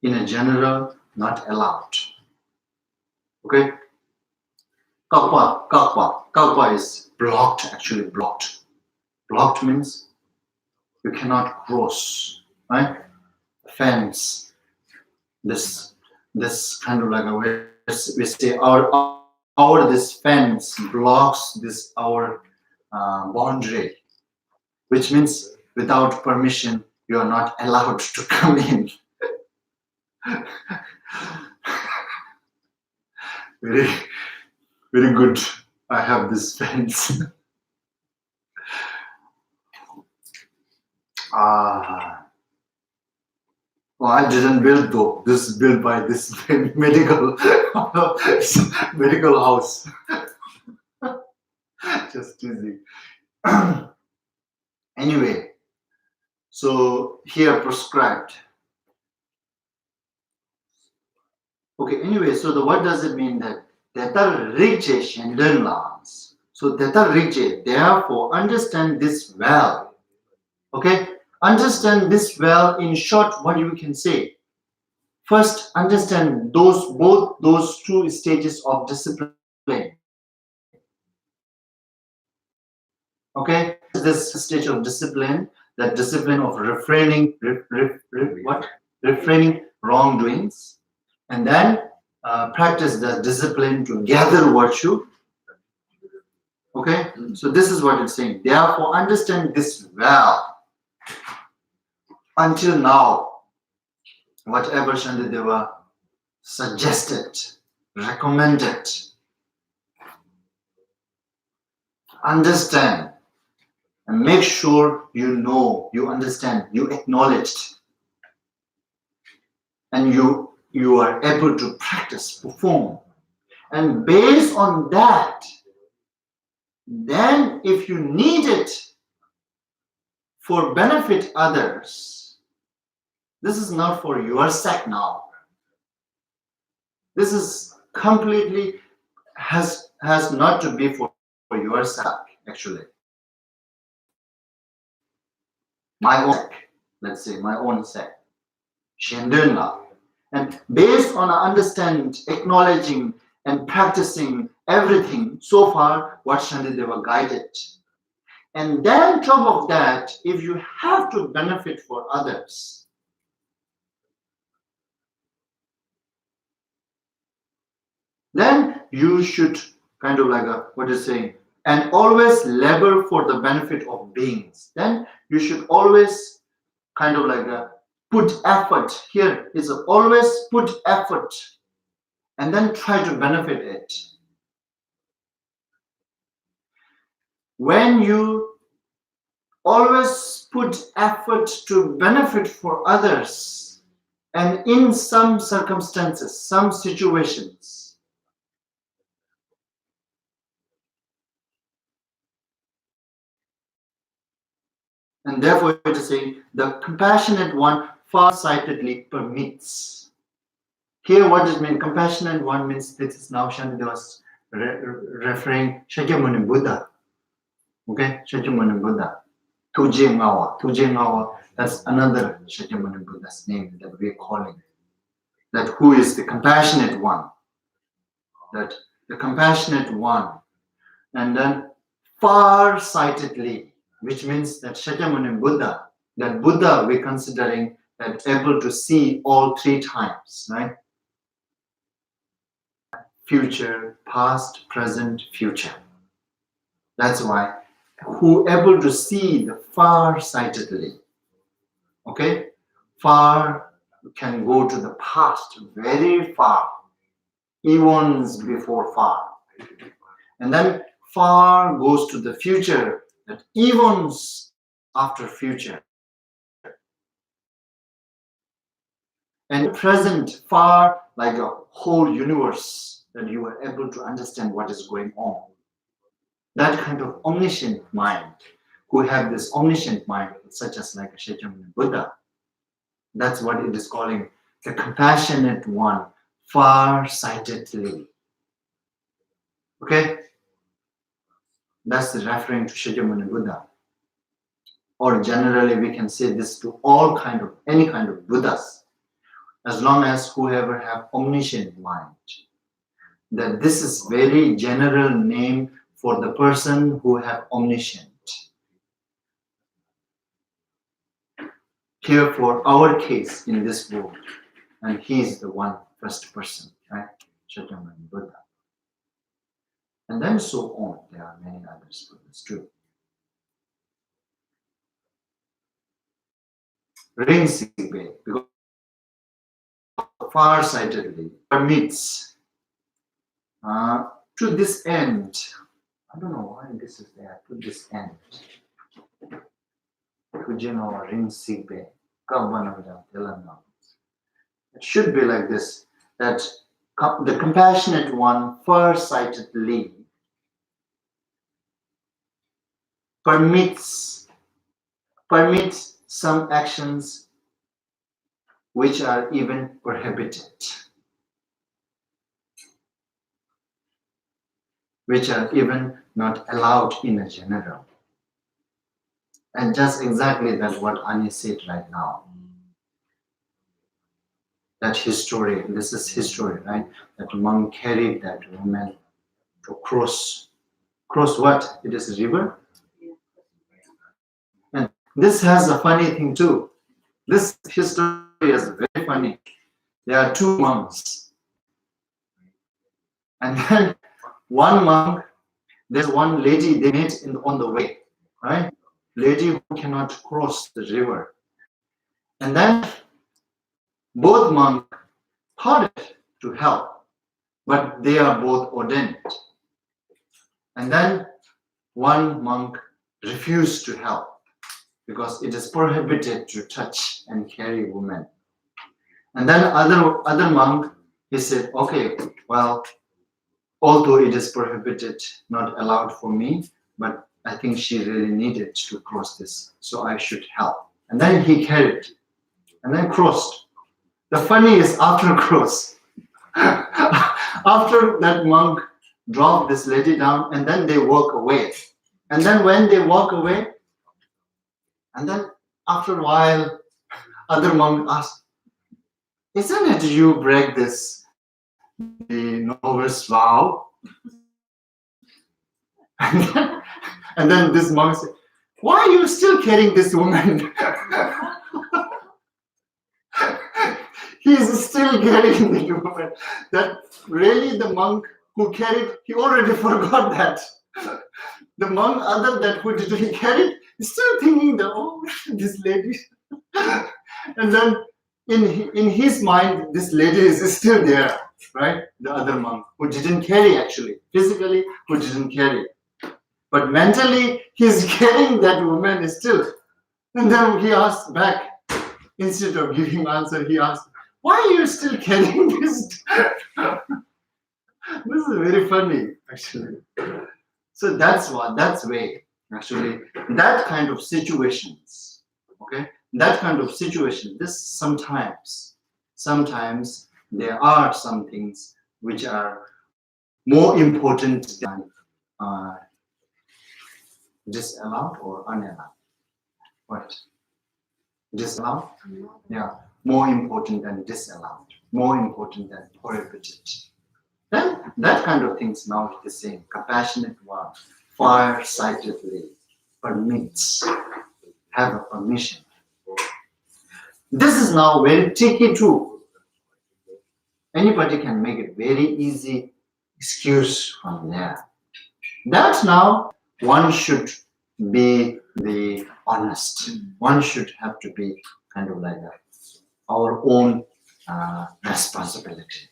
In a general, not allowed. Okay? Kakpa is blocked, actually blocked. Blocked means you cannot cross, right? Fence. This kind of like a way we say our this fence blocks this our boundary, which means without permission you are not allowed to come in. Very, very good. I have this fence. Well, I didn't build though. This is built by this medical house. Just teasing. Anyway, so here prescribed. Okay, anyway, so what does it mean that Teta Rigje Shendenlans? So Teta Rigje, therefore understand this well. Okay, understand this well. In short, what you can say. First, understand both those two stages of discipline. Okay, this stage of discipline, that discipline of refraining, refraining wrongdoings, and then practice the discipline to gather virtue. Okay, so this is what it's saying. Therefore, understand this well. Until now, whatever Shantideva suggested, recommended, understand and make sure you know, you understand, you acknowledged, and you are able to practice, perform. And based on that, then if you need it for benefit others, this is not for your sake now. This is completely has not to be for your sake, actually. My own sake, let's say, my own sake. Shendunla. And based on understanding, acknowledging, and practicing everything so far, what Shantideva guided. And then, top of that, if you have to benefit for others, then you should kind of like what is saying, and always labor for the benefit of beings. Then you should always kind of like put effort. Here is always put effort and then try to benefit it. When you always put effort to benefit for others, and in some circumstances, some situations, and therefore it is saying the compassionate one far-sightedly permits. Here what does it mean? Compassionate one means this is now Shantideva's referring Shakyamuni Buddha. Okay, Shakyamuni Buddha. Tujengawa, that's another Shakyamuni Buddha's name that we are calling. That who is the compassionate one. That the compassionate one. And then far-sightedly, which means that Shakyamuni Buddha, that Buddha we're considering that able to see all three times, right? Future, past, present, future. That's why who able to see the far-sightedly, okay? Far can go to the past, very far, eons before far. And then far goes to the future, that eons after future. And present, far, like a whole universe, that you are able to understand what is going on. That kind of omniscient mind, who have this omniscient mind, such as like a Shakyamuni Buddha, that's what it is calling the compassionate one, far-sightedly. Okay? That's referring to Shakyamuni Buddha. Or generally we can say this to all kind of, any kind of Buddhas, as long as whoever have omniscient mind. That this is very general name for the person who have omniscient. Here for our case in this book, and he is the one first person, right? Shakyamuni Buddha. And then so on. There are many others Buddhas too. Rinsibe, because far-sightedly permits to this end. I don't know why this is there. To this end. Kujino Rinsibe. It should be like this, that the compassionate one far-sightedly permits some actions which are even prohibited, which are even not allowed in a general. And just exactly that what Ani said right now. That history, this is history, right? That monk carried that woman to cross what? It is a river. And this has a funny thing too. This history is very funny. There are two monks. And then one monk, there's one lady they met on the way, right? Lady who cannot cross the river. And then both monks thought to help, but they are both ordained. And then one monk refused to help because it is prohibited to touch and carry women. And then other monk, he said, okay, well, although it is prohibited, not allowed for me, but I think she really needed to cross this, so I should help. And then he carried and then crossed. The funny is after cross, after that monk dropped this lady down and then they walk away. And then when they walk away, and then after a while, other monk asked, isn't it you break this, the novice vow? And then this monk said, why are you still carrying this woman? He's still carrying the woman. That really the monk who carried, he already forgot that. The monk other that who didn't carry it is still thinking that, oh, this lady. And then in his mind, this lady is still there, right? The other monk who didn't carry actually, physically who didn't carry. But mentally, he's carrying that woman still. And then he asked back, instead of giving answer, he asked, why are you still carrying this? This is very funny, actually. So that's way, actually, that kind of situations, okay? That kind of situation, this sometimes there are some things which are more important than disallowed or unallowed. What? Disallowed? Yeah. More important than disallowed. More important than prohibited. Then that kind of things now is the same. Compassionate one, far-sightedly permits, have a permission. This is now very tricky too. Anybody can make it very easy excuse from there. That now one should be the honest. One should have to be kind of like that. Our own responsibility.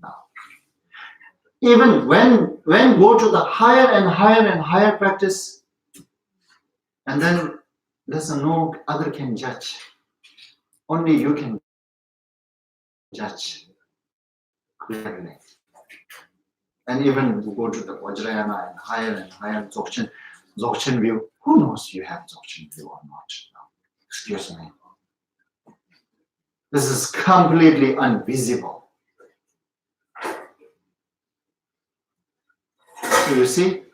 Now, even when go to the higher and higher practice, and then there's no other can judge. Only you can judge clearly. And even go to the Vajrayana and higher Dzogchen view. Who knows you have Dzogchen view or not? No. Excuse me. This is completely invisible. So you see,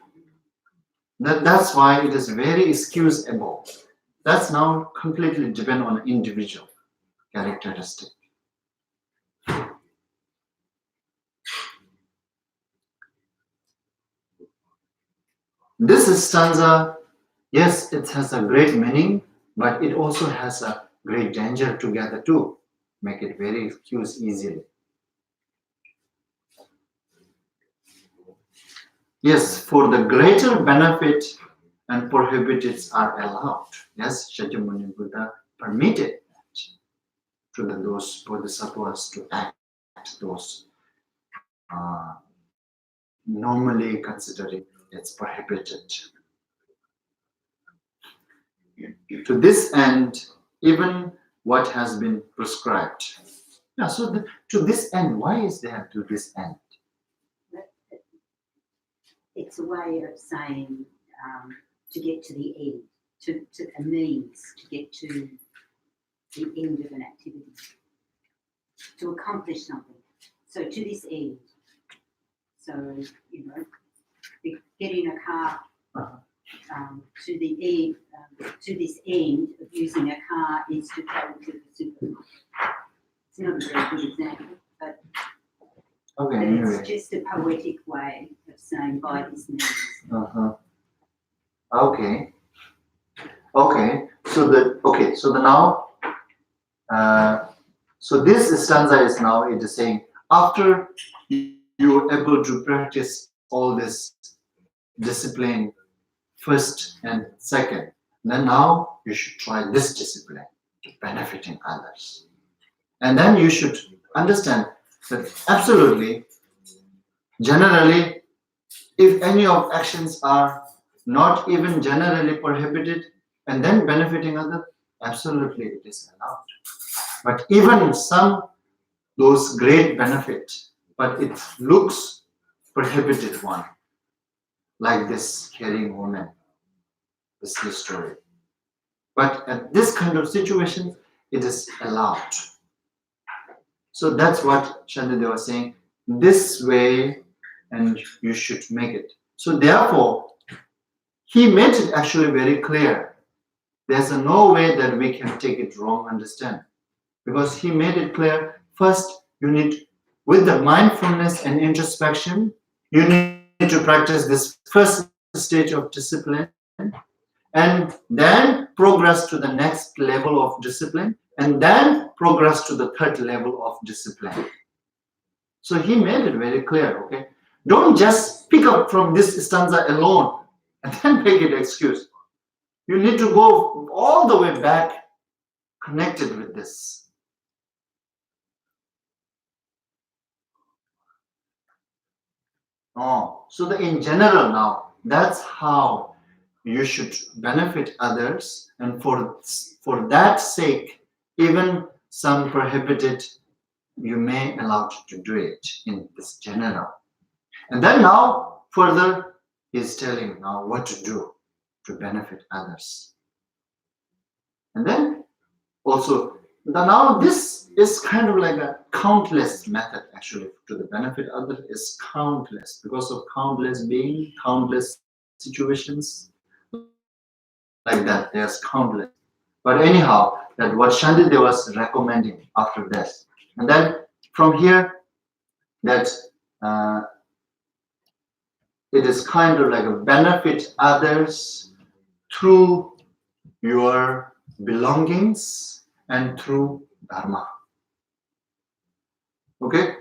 that's why it is very excusable. That's now completely depend on individual characteristic. This stanza, yes, it has a great meaning, but it also has a great danger together too. Make it very excuse easily. Yes, for the greater benefit and prohibited are allowed. Yes, Shakyamuni Buddha permitted that to those bodhisattvas to act those normally considering it's prohibited. To this end, even what has been prescribed. Yeah, so to this end, why is there to this end? It's a way of saying to get to the end, to a means to get to the end of an activity, to accomplish something. So to this end. So, you know, getting a car to this end of using a car is to travel to the supermarket. It's not a very good example, but anyway. it's just a poetic way of saying by this means. Okay. So now so this stanza is now it is saying after you are able to practice all this discipline first and second, then now you should try this discipline to benefiting others. And then you should understand that absolutely, generally, if any of actions are not even generally prohibited and then benefiting others, absolutely it is allowed. But even some, those great benefit, but it looks prohibited one, like this caring woman, this story. But at this kind of situation, it is allowed. So that's what Shantideva was saying, this way, and you should make it. So therefore, he made it actually very clear. There's no way that we can take it wrong, understand. Because he made it clear, first you need, with the mindfulness and introspection, you need to practice this first stage of discipline, and then progress to the next level of discipline, and then progress to the third level of discipline. So he made it very clear, okay? Don't just pick up from this stanza alone and then make it excuse. You need to go all the way back connected with this. So in general now, that's how you should benefit others, and for that sake, even some prohibited, you may allow to do it in this general. And then now further he's telling now what to do to benefit others. And then also now this is kind of like a countless method actually to the benefit others is countless because of countless being, countless situations like that. There's countless. But anyhow, that what Shantideva was recommending after this. And then from here that it is kind of like a benefit others through your belongings and through dharma. Okay?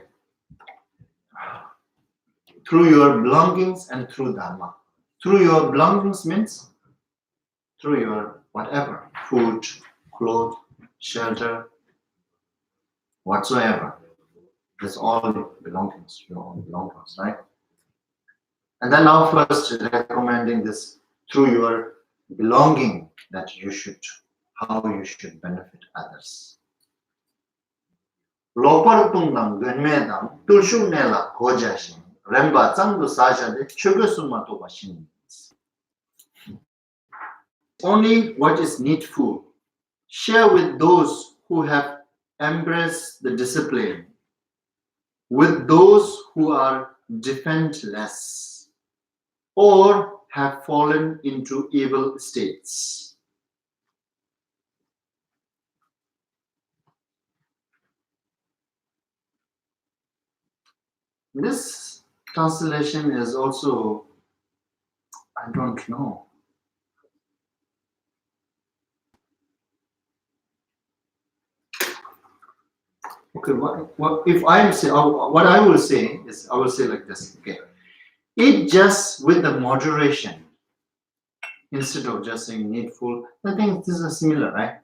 Through your belongings and through dharma. Through your belongings means through your whatever, food, clothes, shelter, whatsoever. It's all belongings, your own belongings, right? And then now first recommending this through your belonging that you should, how you should benefit others. Lopar tungdam ganmedam tulshu nela hojashin remba changdu sajade chugasuma bashin. Only what is needful. Share with those who have embraced the discipline, with those who are defenseless or have fallen into evil states. This translation is also, I don't know. Okay, what if I say, what I will say is, I will say like this, okay. Eat just with the moderation, instead of just saying needful. I think this is similar, right?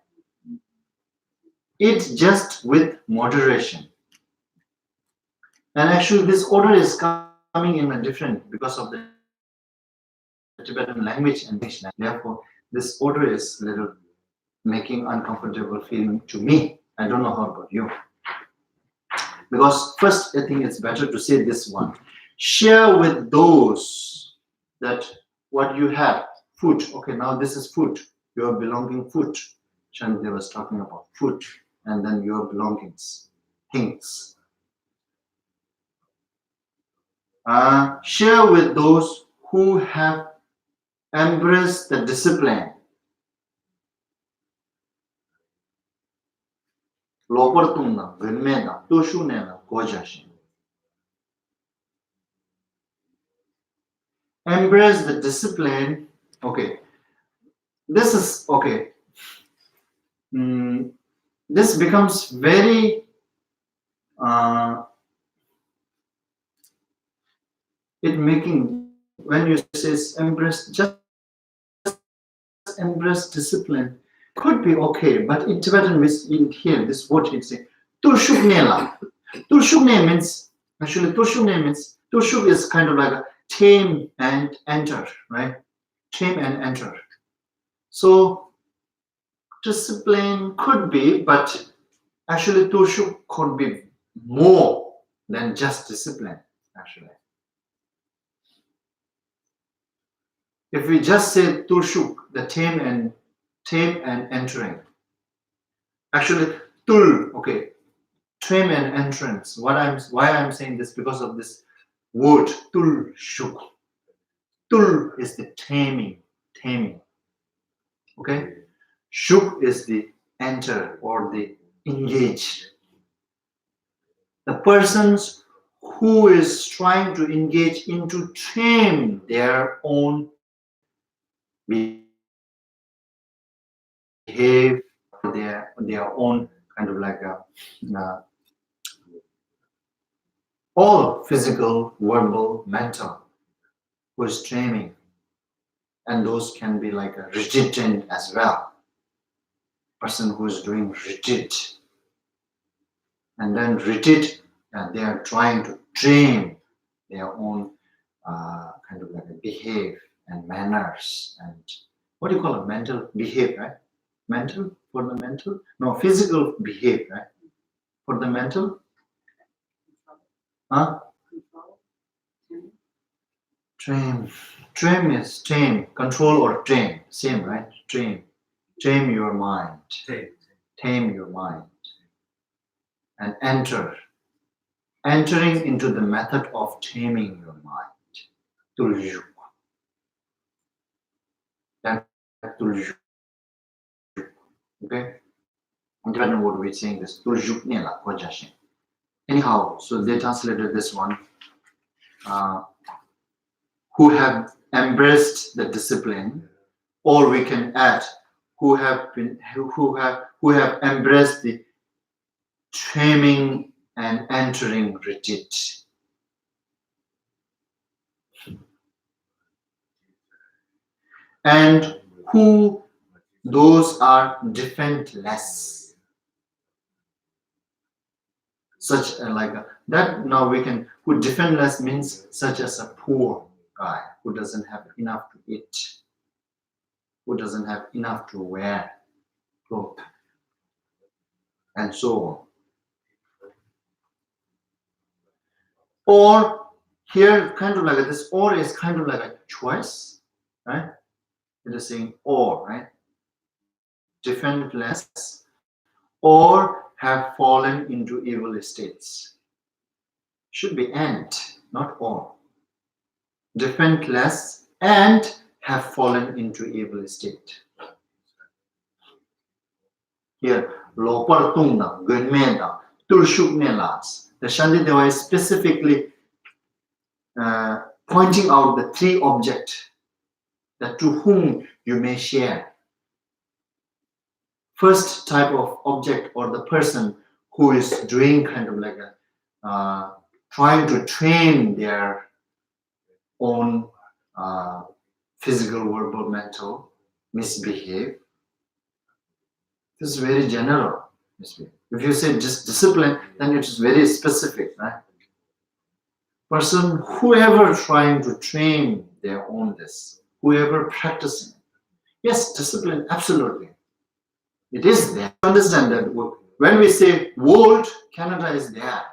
Eat just with moderation. And actually this order is coming in a different, because of the Tibetan language and English. Therefore, this order is a little making uncomfortable feeling to me. I don't know how about you. Because first, I think it's better to say this one. Share with those that what you have foot. Okay, now this is foot. Your belonging foot. Shanti was talking about foot, and then your belongings, things. Share with those who have embraced the discipline. Lopartungna, Grimena, Toshunena, Gojashin. Embrace the discipline. Okay, this is okay. This becomes very it making when you say embrace, just embrace discipline could be okay, but in Tibetan in here this word it's saying Turshuknela. Turshukne means actually Turshukne means Turshuk is kind of like a tame and enter, right? Tame and enter. So discipline could be, but actually Turshuk could be more than just discipline, actually. If we just say Turshuk, the tame and entering. Actually, Tul, okay, tame and entrance. Why I'm saying this because of this word Tulshuk. Tul is the taming. Okay, Shuk is the enter or the engaged. The persons who is trying to engage into tame their own behave, their own kind of like a all physical, verbal, mental, who is training, and those can be like a rigid as well. Person who is doing rigid, and then rigid, and they are trying to train their own kind of like a behave and manners and what do you call it? Mental behave, right? Mental for the mental? No, physical behave, right? For the mental? Huh? Train is tame, control or tame, same, right? Tame your mind. Tame your mind. And entering into the method of taming your mind. Tuljuk. That tuljuk. Okay? In Tibetan word we're saying this. Tuljuk nela kojashin. Anyhow, so they translated this one. Who have embraced the discipline, or we can add who have embraced the taming and entering retreat. And who those are defenseless. Such like that now we can who defenseless means such as a poor guy who doesn't have enough to eat, who doesn't have enough to wear clothes, and so on. Or here kind of like this or is kind of like a choice, right? It is saying or, right? Defenseless or have fallen into evil states. Should be and, not or. Defenseless and have fallen into evil state. Here, Lopartungna, Gunmeda, Tulshuknelas. The Shantideva is specifically pointing out the three objects that to whom you may share. First type of object or the person who is doing kind of like a trying to train their own physical, verbal, mental misbehave. This is very general. If you say just discipline, then it is very specific, right? Person, whoever trying to train their own this, whoever practicing. Yes, discipline, absolutely. It is there. Understand that when we say world, Canada is there,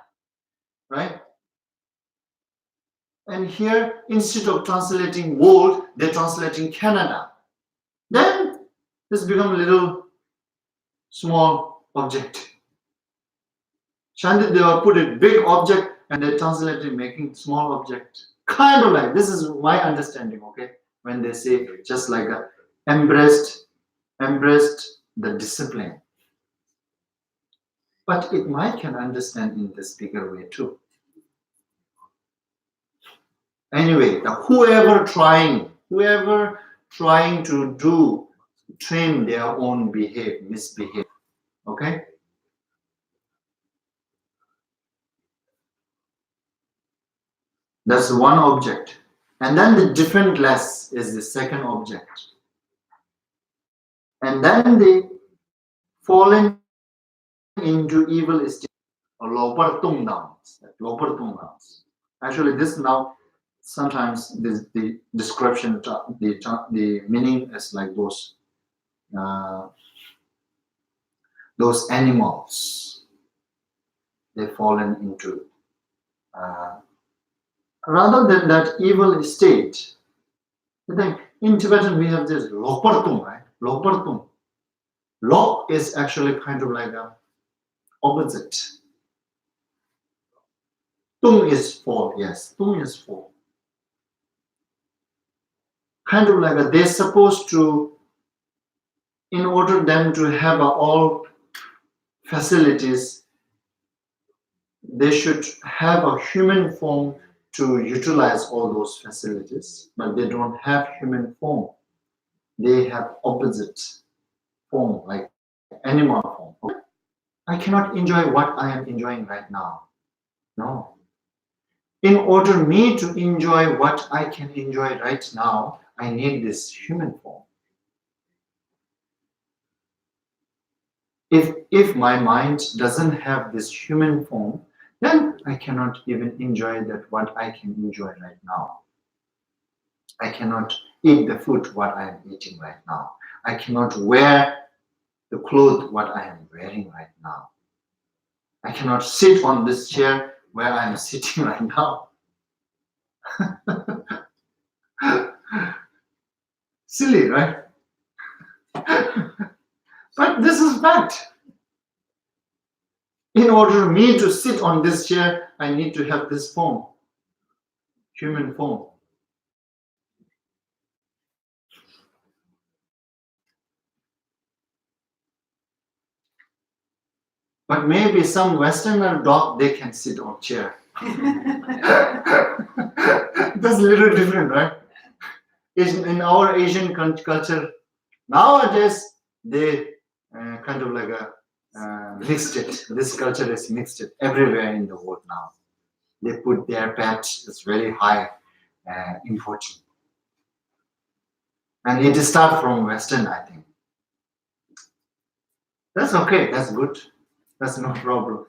right? And here, instead of translating world, they're translating Canada. then this becomes a little small object. Shantideva put it big object and they translated making small object. Kind of like, this is my understanding, okay? When they say just like a embraced the discipline. But it might can understand in this bigger way too. Anyway, whoever trying to train their own misbehave, okay? That's one object. And then the different less is the second object. And then they fallen into evil state, or lower tongue downs. Actually, this now sometimes the description, the meaning is like those animals. They fallen into. Rather than that evil state, I think in Tibetan we have this lopartung, right? Lopartung. Lo is actually kind of like a opposite. Tung is fall, yes. Tung is fall. Kind of like they're supposed to, in order them to have all facilities, they should have a human form to utilize all those facilities, but they don't have human form. They have opposite form, like animal form. Okay? I cannot enjoy what I am enjoying right now. No. In order me to enjoy what I can enjoy right now, I need this human form. If my mind doesn't have this human form, then I cannot even enjoy that what I can enjoy right now. I cannot eat the food what I am eating right now. I cannot wear the clothes what I am wearing right now. I cannot sit on this chair where I am sitting right now. Silly, right? But this is fact. In order me to sit on this chair, I need to have this form, human form. But maybe some Westerner dog, they can sit on chair. That's a little different, right? In our Asian culture, nowadays, they kind of like mixed it. This culture is mixed it everywhere in the world now. They put their pet, it's very high important. And it starts from Western, I think. That's okay, that's good. That's no problem.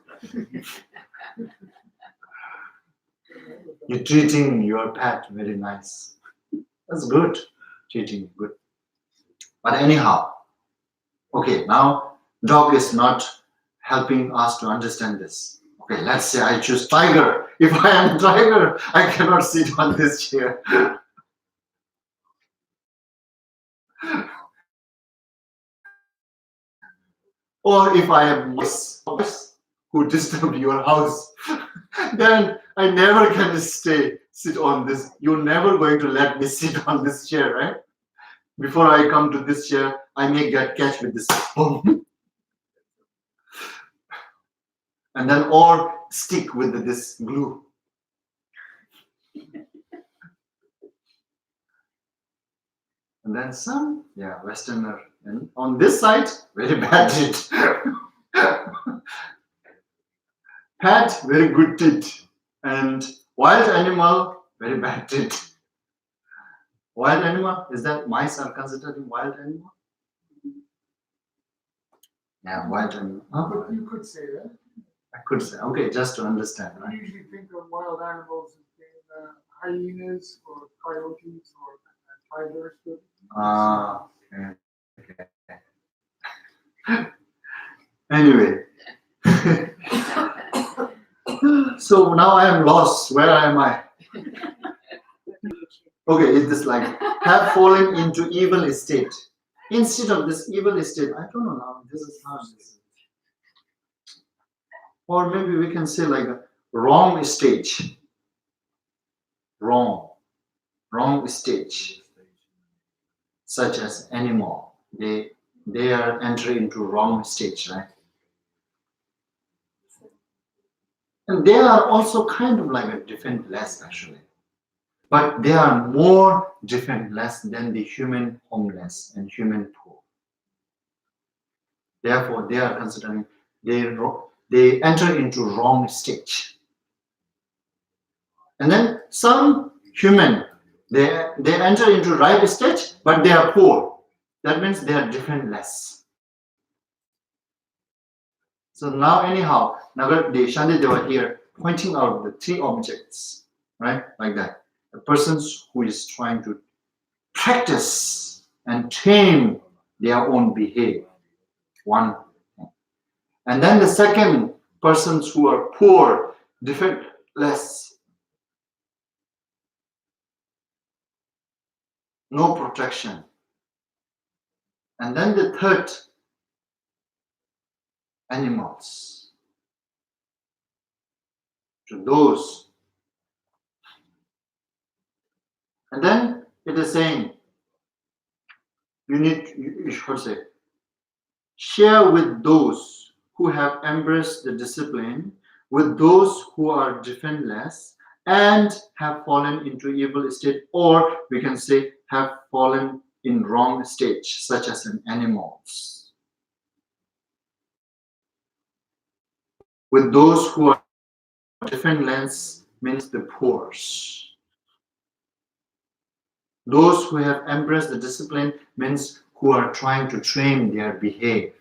You're treating your pet very nice. That's good. Treating good. But anyhow, okay, now dog is not helping us to understand this. Okay, let's say I choose tiger. If I am tiger, I cannot sit on this chair. Or if I am mice who disturb your house, then I never can sit on this. You're never going to let me sit on this chair, right? Before I come to this chair, I may get catch with this boom. And then or stick with this glue. And then some, Westerner. And on this side, very bad teeth. Pet, very good teeth. And wild animal, very bad teeth. Wild animal, is that mice are considered in wild animal? Yeah, wild animal. But you could say that. I could say, okay, just to understand, I right? usually think of wild animals as being hyenas or coyotes or tigers. Okay. Anyway. So now I am lost. Where am I? Okay, it is like have fallen into evil state. instead of this evil state, I don't know now, this is how this is. Or maybe we can say like a wrong stage. Wrong stage. Such as animal. They are entering into wrong stage, right? And they are also kind of like a defenseless actually. But they are more defenseless than the human homeless and human poor. Therefore, they are considering they enter into wrong stage. And then some human, they enter into right stage, but they are poor. That means they are defenseless. So now anyhow, Nagar De Shandi Deva here pointing out the three objects, right? Like that. A person who is trying to practice and tame their own behavior. One thing. And then the second, persons who are poor, defenseless, no protection. And then the third, animals. To those. And then it is saying, you should say, share with those who have embraced the discipline, with those who are defenseless and have fallen into evil state, or we can say have fallen in wrong stage, such as in animals. With those who are defenseless means the poor. Those who have embraced the discipline means who are trying to train their behavior.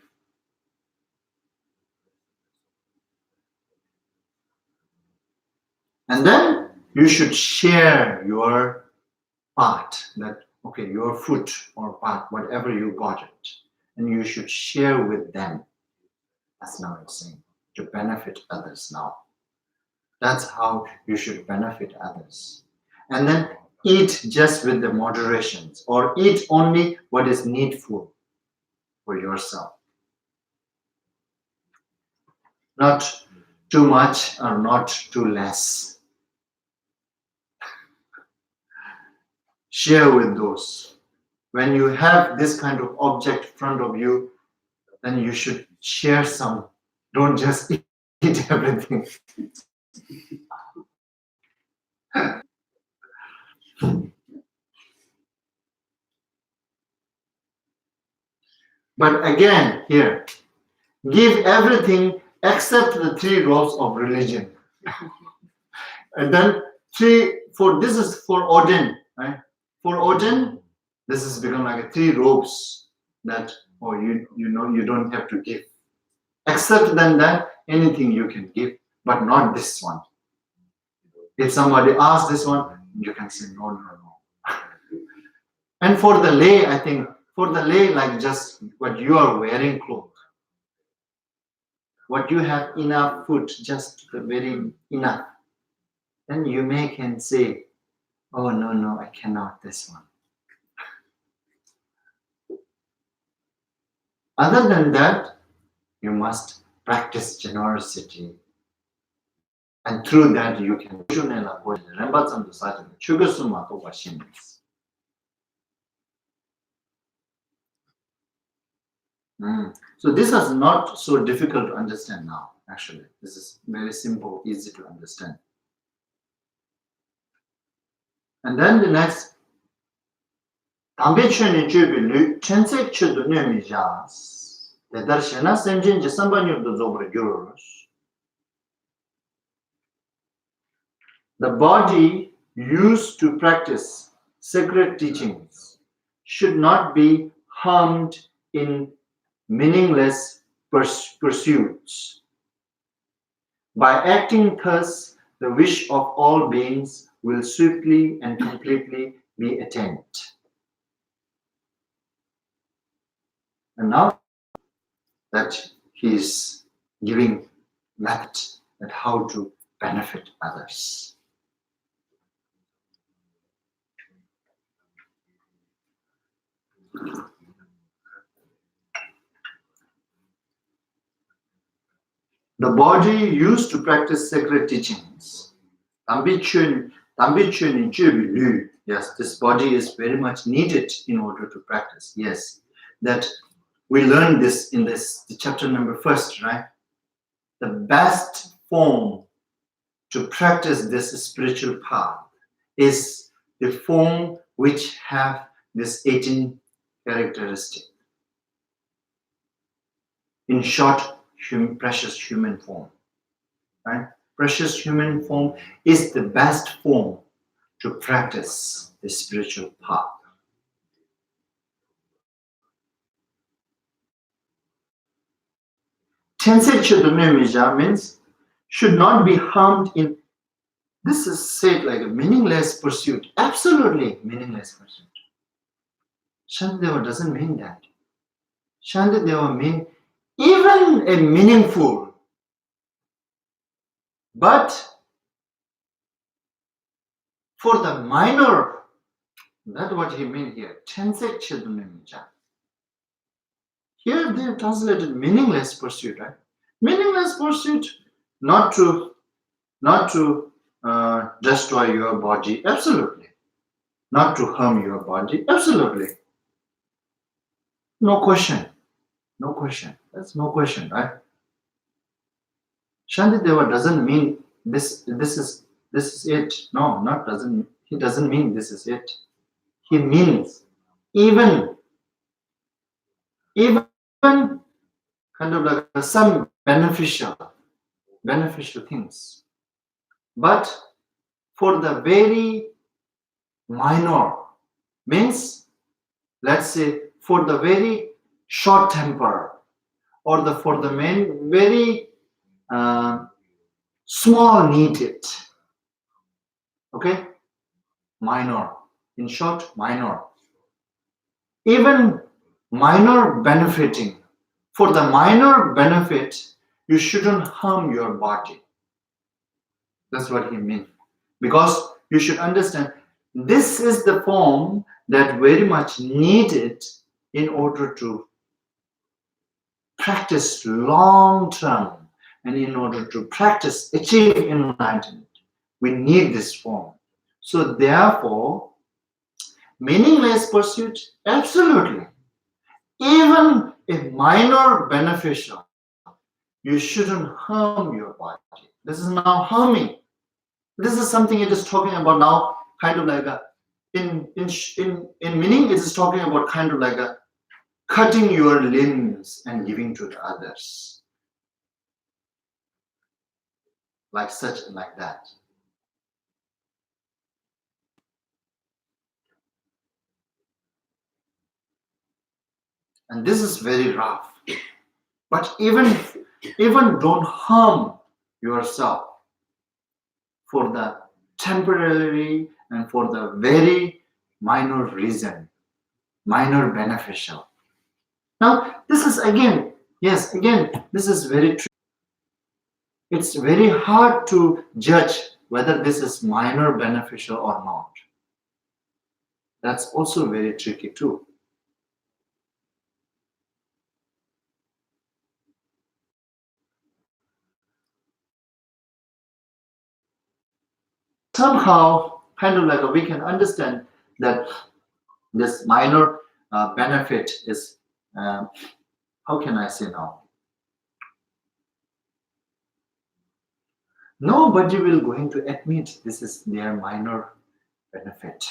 And then you should share your part, that okay, your food or part, whatever you got it, and you should share with them. That's now it's saying, to benefit others now. That's how you should benefit others. And then eat just with the moderations, or eat only what is needful for yourself. Not too much or not too less. Share with those. When you have this kind of object in front of you, then you should share some. Don't just eat everything. But again, here, give everything except the three robes of religion. And then this is for Odin, right? For Odin, this has become like a three robes that, you don't have to give. Except then that, anything you can give, but not this one. If somebody asks this one, you can say no. And for the lay, I think, for the lay, like just what you are wearing clothes. What you have enough food, just very enough. Then you can say, oh no, I cannot this one. Other than that, you must practice generosity. And through that you can So this is not so difficult to understand now, actually. This is very simple, easy to understand. And then the next, the body used to practice sacred teachings should not be harmed in meaningless pursuits. By acting thus, the wish of all beings will swiftly and completely be attained. And now that he is giving method at how to benefit others. The body used to practice sacred teachings. Yes, this body is very much needed in order to practice. Yes, that we learned this in this chapter number 1, right? The best form to practice this spiritual path is the form which have this 18 characteristic. In short, precious human form. Right? Precious human form is the best form to practice the spiritual path. Tensei Chudunamija means should not be harmed in. This is said like a meaningless pursuit. Absolutely meaningless pursuit. Shantideva doesn't mean that. Shantideva means even a meaningful, but for the minor, that's what he means here. Tensei Chudunamija. Here they have translated meaningless pursuit, right? Meaningless pursuit, not to destroy your body, absolutely. Not to harm your body, absolutely. No question. No question. That's no question, right? Shantideva doesn't mean this is it. No, not doesn't. He doesn't mean this is it. He means even kind of like some beneficial things. But for the very minor, means let's say for the very short temper, or for the very small needed. Okay, minor. In short, minor. Even minor benefiting. For the minor benefit, you shouldn't harm your body. That's what he means. Because you should understand, this is the form that very much needed in order to practice long term, and in order to practice, achieve enlightenment. We need this form. So therefore, meaningless pursuit, absolutely. Even if minor beneficial, you shouldn't harm your body. This is now harming. This is something it is talking about now, kind of like a, in meaning, it is talking about kind of like a cutting your limbs and giving to the others. Like such, like that. And this is very rough. But even don't harm yourself for the temporary and for the very minor reason, minor beneficial. Now, this is again, this is very true. It's very hard to judge whether this is minor beneficial or not. That's also very tricky too. Somehow, kind of like we can understand that this minor benefit is, how can I say now? Nobody will going to admit this is their minor benefit.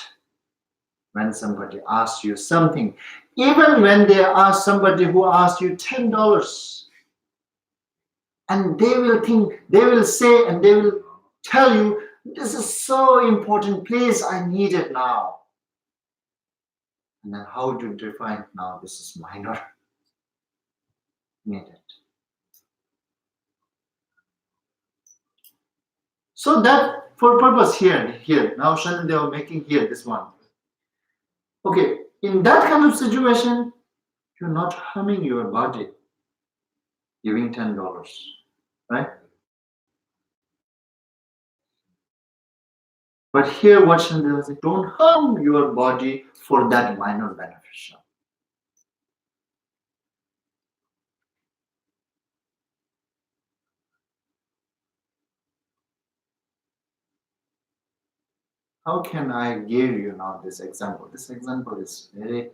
When somebody asks you something, even when they ask somebody who asks you $10, and they will think, they will say, and they will tell you, this is so important, please, I need it now. And then how do you define now this is minor? Needed. So that for purpose here, now Shannon, they are making here this one. Okay, in that kind of situation, you're not harming your body, giving $10, right? But here what Shannon says, don't harm your body for that minor beneficial. how can I give you now this example? This example is very,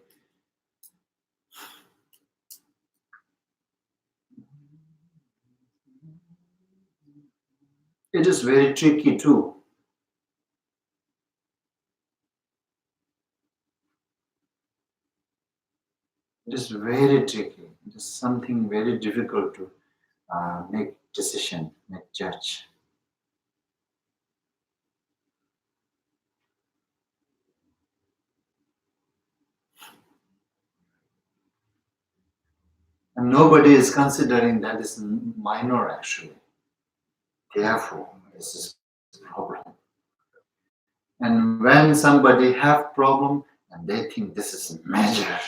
it is very tricky too. It is very tricky. It is something very difficult to make decision, make judge. And nobody is considering that is minor actually. Therefore, this is a problem. And when somebody have problem and they think this is major,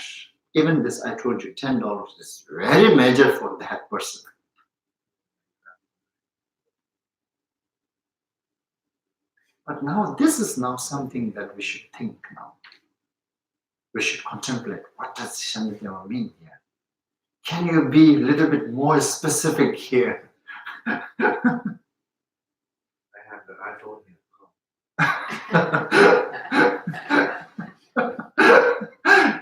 even this I told you $10 is very major for that person. But now this is now something that we should think now. We should contemplate. What does Shandideva mean here? Can you be a little bit more specific here? I told him.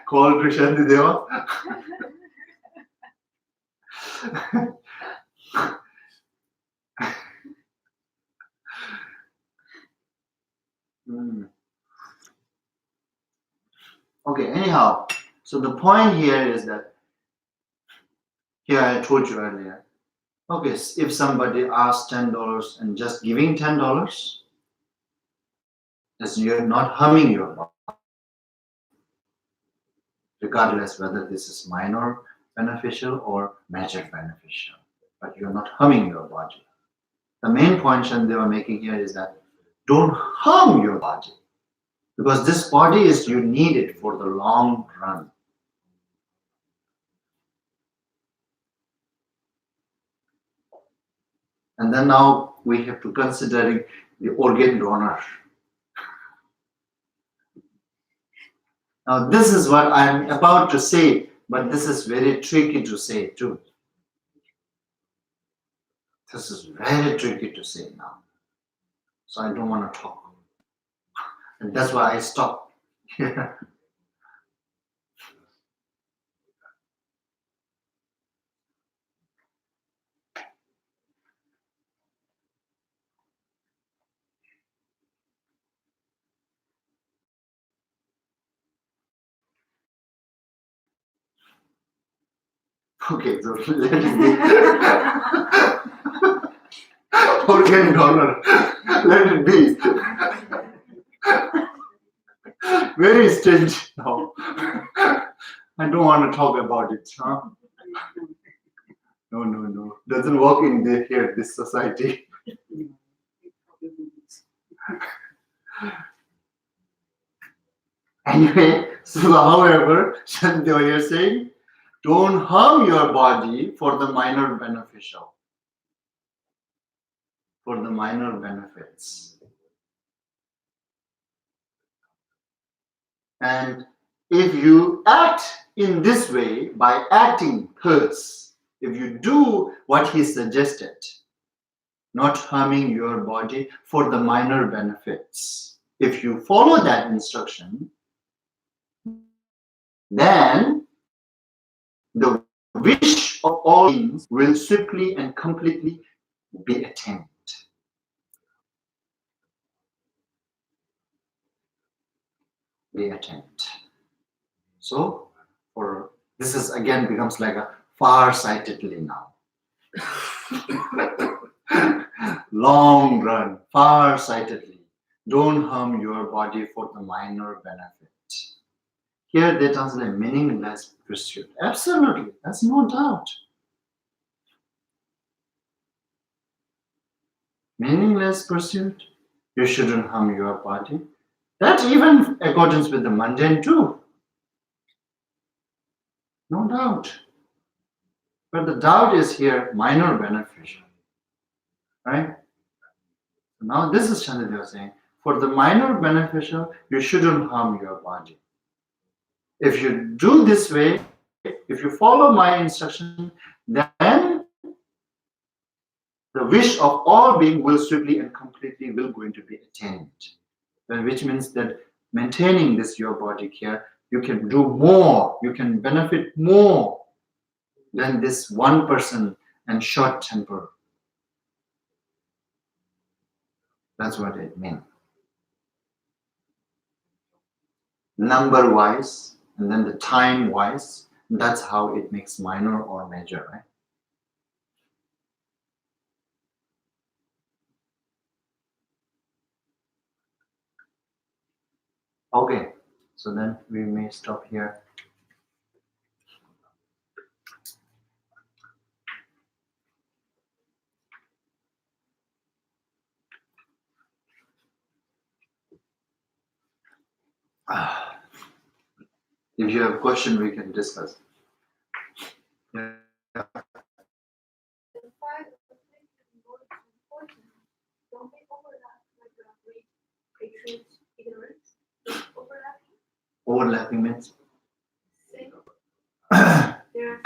Call to Shandideva. Okay, anyhow, so the point here is that, here I told you earlier, okay, if somebody asks $10 and just giving $10, you're not harming your body, regardless whether this is minor beneficial or major beneficial, but you're not harming your body. The main point they were making here is that don't harm your body, because this body is you need it for the long run. And then now we have to consider the organ donor. Now this is what I'm about to say, but this is very tricky to say too. This is very tricky to say now. So I don't want to talk. And that's why I stopped here. Okay, so let it be. Organ donor, let it be. Very strange now. I don't want to talk about it. Huh? No. Doesn't work in this society. Anyway, so however, Shandideva here saying, don't harm your body for the minor beneficial, for the minor benefits. And if you act in this way, by acting hurts, if you do what he suggested, not harming your body for the minor benefits, if you follow that instruction, then the wish of all beings will swiftly and completely be attained. Be attained. So, this is again becomes like a far-sightedly now. Long run, far-sightedly. Don't harm your body for the minor benefit. Here they translate meaningless pursuit. Absolutely, that's no doubt. Meaningless pursuit, you shouldn't harm your body. That even accordance with the mundane too. No doubt. But the doubt is here minor beneficial. Right? Now this is Shandideva saying, for the minor beneficial, you shouldn't harm your body. If you do this way, if you follow my instruction, then the wish of all being will swiftly and completely will going to be attained. which means that maintaining this your body care, you can do more, you can benefit more than this one person and short temper. That's what it means. Number wise, and then the time wise, that's how it makes minor or major, right? Okay, so then we may stop here. If you have a question, we can discuss. Yeah. The five afflicted modes of fortune, don't they overlap like a great hatred, ignorance? Overlapping? Overlapping means? Same. There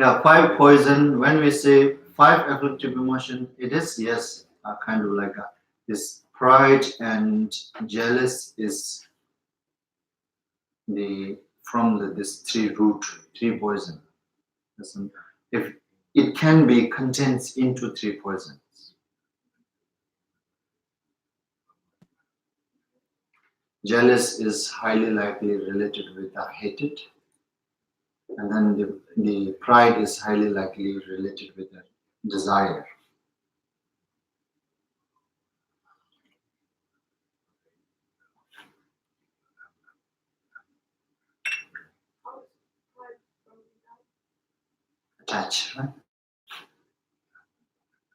Yeah, five poison. When we say five afflictive emotion, it is, yes, kind of like this pride and jealous is this three poison. Listen, if it can be contains into three poisons. Jealous is highly likely related with the hatred, and then the pride is highly likely related with the desire. how is pride from without? Attach, right?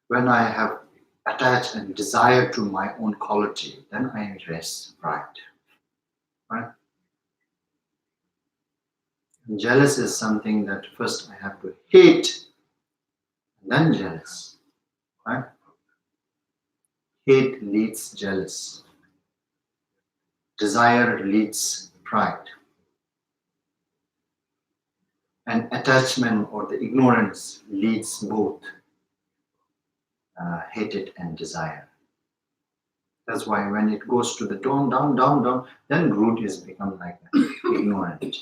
When I have attached and desire to my own quality, then I rest pride. Right? And jealous is something that first I have to hate, then jealous. Right? Hate leads jealous. Desire leads pride. And attachment or the ignorance leads both hatred and desire. That's why when it goes to the down, then root is become like ignorant.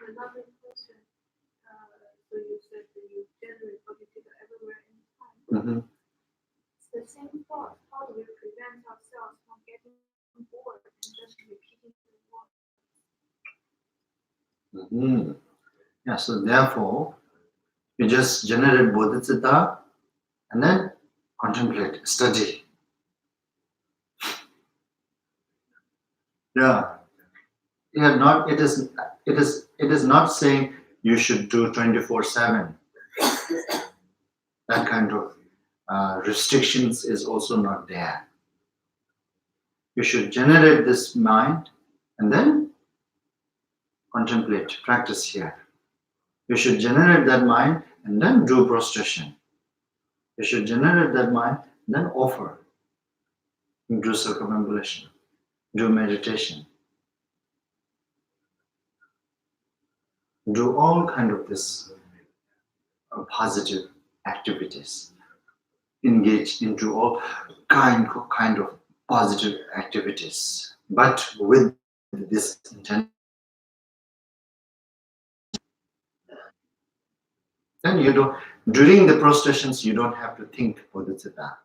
Another question. So you said that you generate Bodhicharayavatara everywhere in time. Mm-hmm. It's the same thought. How do we prevent ourselves from getting bored and just repeating the word? Mm-hmm. Yeah, so therefore, you just generate bodhicitta and then contemplate, study. Yeah. Not. It is not saying you should do 24/7. That kind of restrictions is also not there. You should generate this mind and then contemplate, practice here. You should generate that mind and then do prostration. You should generate that mind and then offer. Do circumambulation. Do meditation. Do all kind of this positive activities. Engage into all kind of positive activities, but with this intention. Then you don't. During the prostrations, you don't have to think bodhicitta.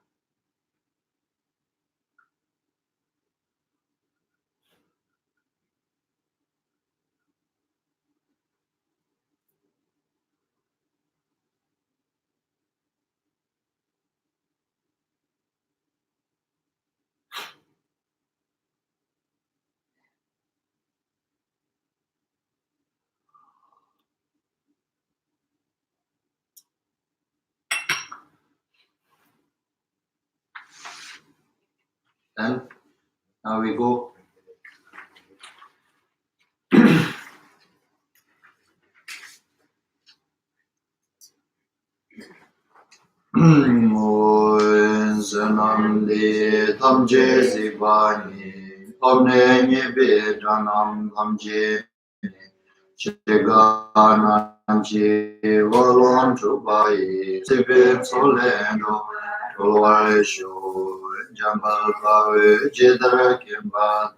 Then now we go. Zanamde tamje zibani omne nyebe janam tamje chegana Volon to buy Tibet Solendo, Tolwaisho, Jambal Bawe, Jedra Kimba,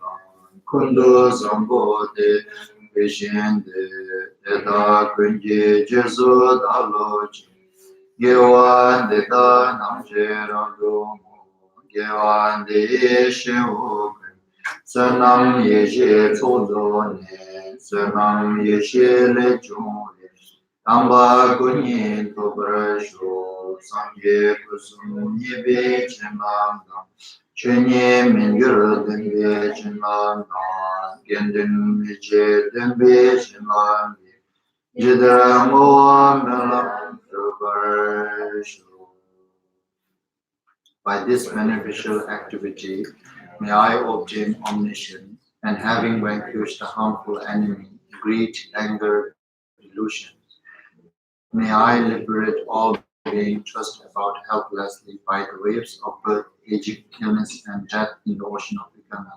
Kundo Zambote, Vishende, Eda Kunji, Jesu Daloji, Gewan de Da Namjera Domo, Gewan de Yeshe Sanam Yeshe Todone, Sanam Yeshe Lechone, Tamba Kunyin Tobrasho, Sangye Kusum Yebe Chenanda, Chenye Mingur Denbe Chenanda, Gendin Meche Denbe Chenanda, Jidra Moa Melam Tobrasho. By this beneficial activity, may I obtain omniscience, and having vanquished the harmful enemy, greed, anger, delusion, may I liberate all being tossed about helplessly by the waves of birth, aging, illness, and death in the ocean of Ikana,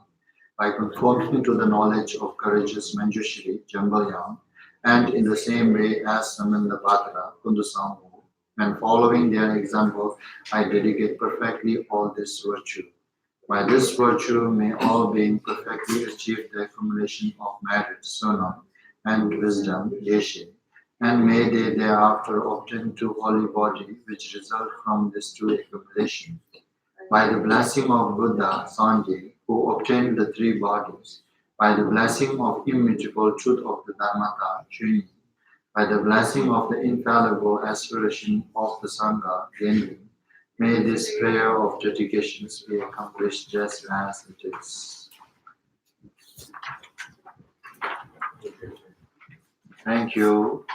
by conforming to the knowledge of courageous Manjushri, Jambalyam, and in the same way as Samandabhadra, Kundusambu, and following their example, I dedicate perfectly all this virtue. By this virtue, may all being perfectly achieve the accumulation of merit, sunam, and wisdom, yeshe, and may they thereafter obtain two holy body which result from this two accumulation. By the blessing of Buddha, Sanjay, who obtained the three bodies, by the blessing of immutable truth of the Dharmata, Chuni, by the blessing of the infallible aspiration of the Sangha, Genri, may this prayer of dedications be accomplished just as it is. Thank you.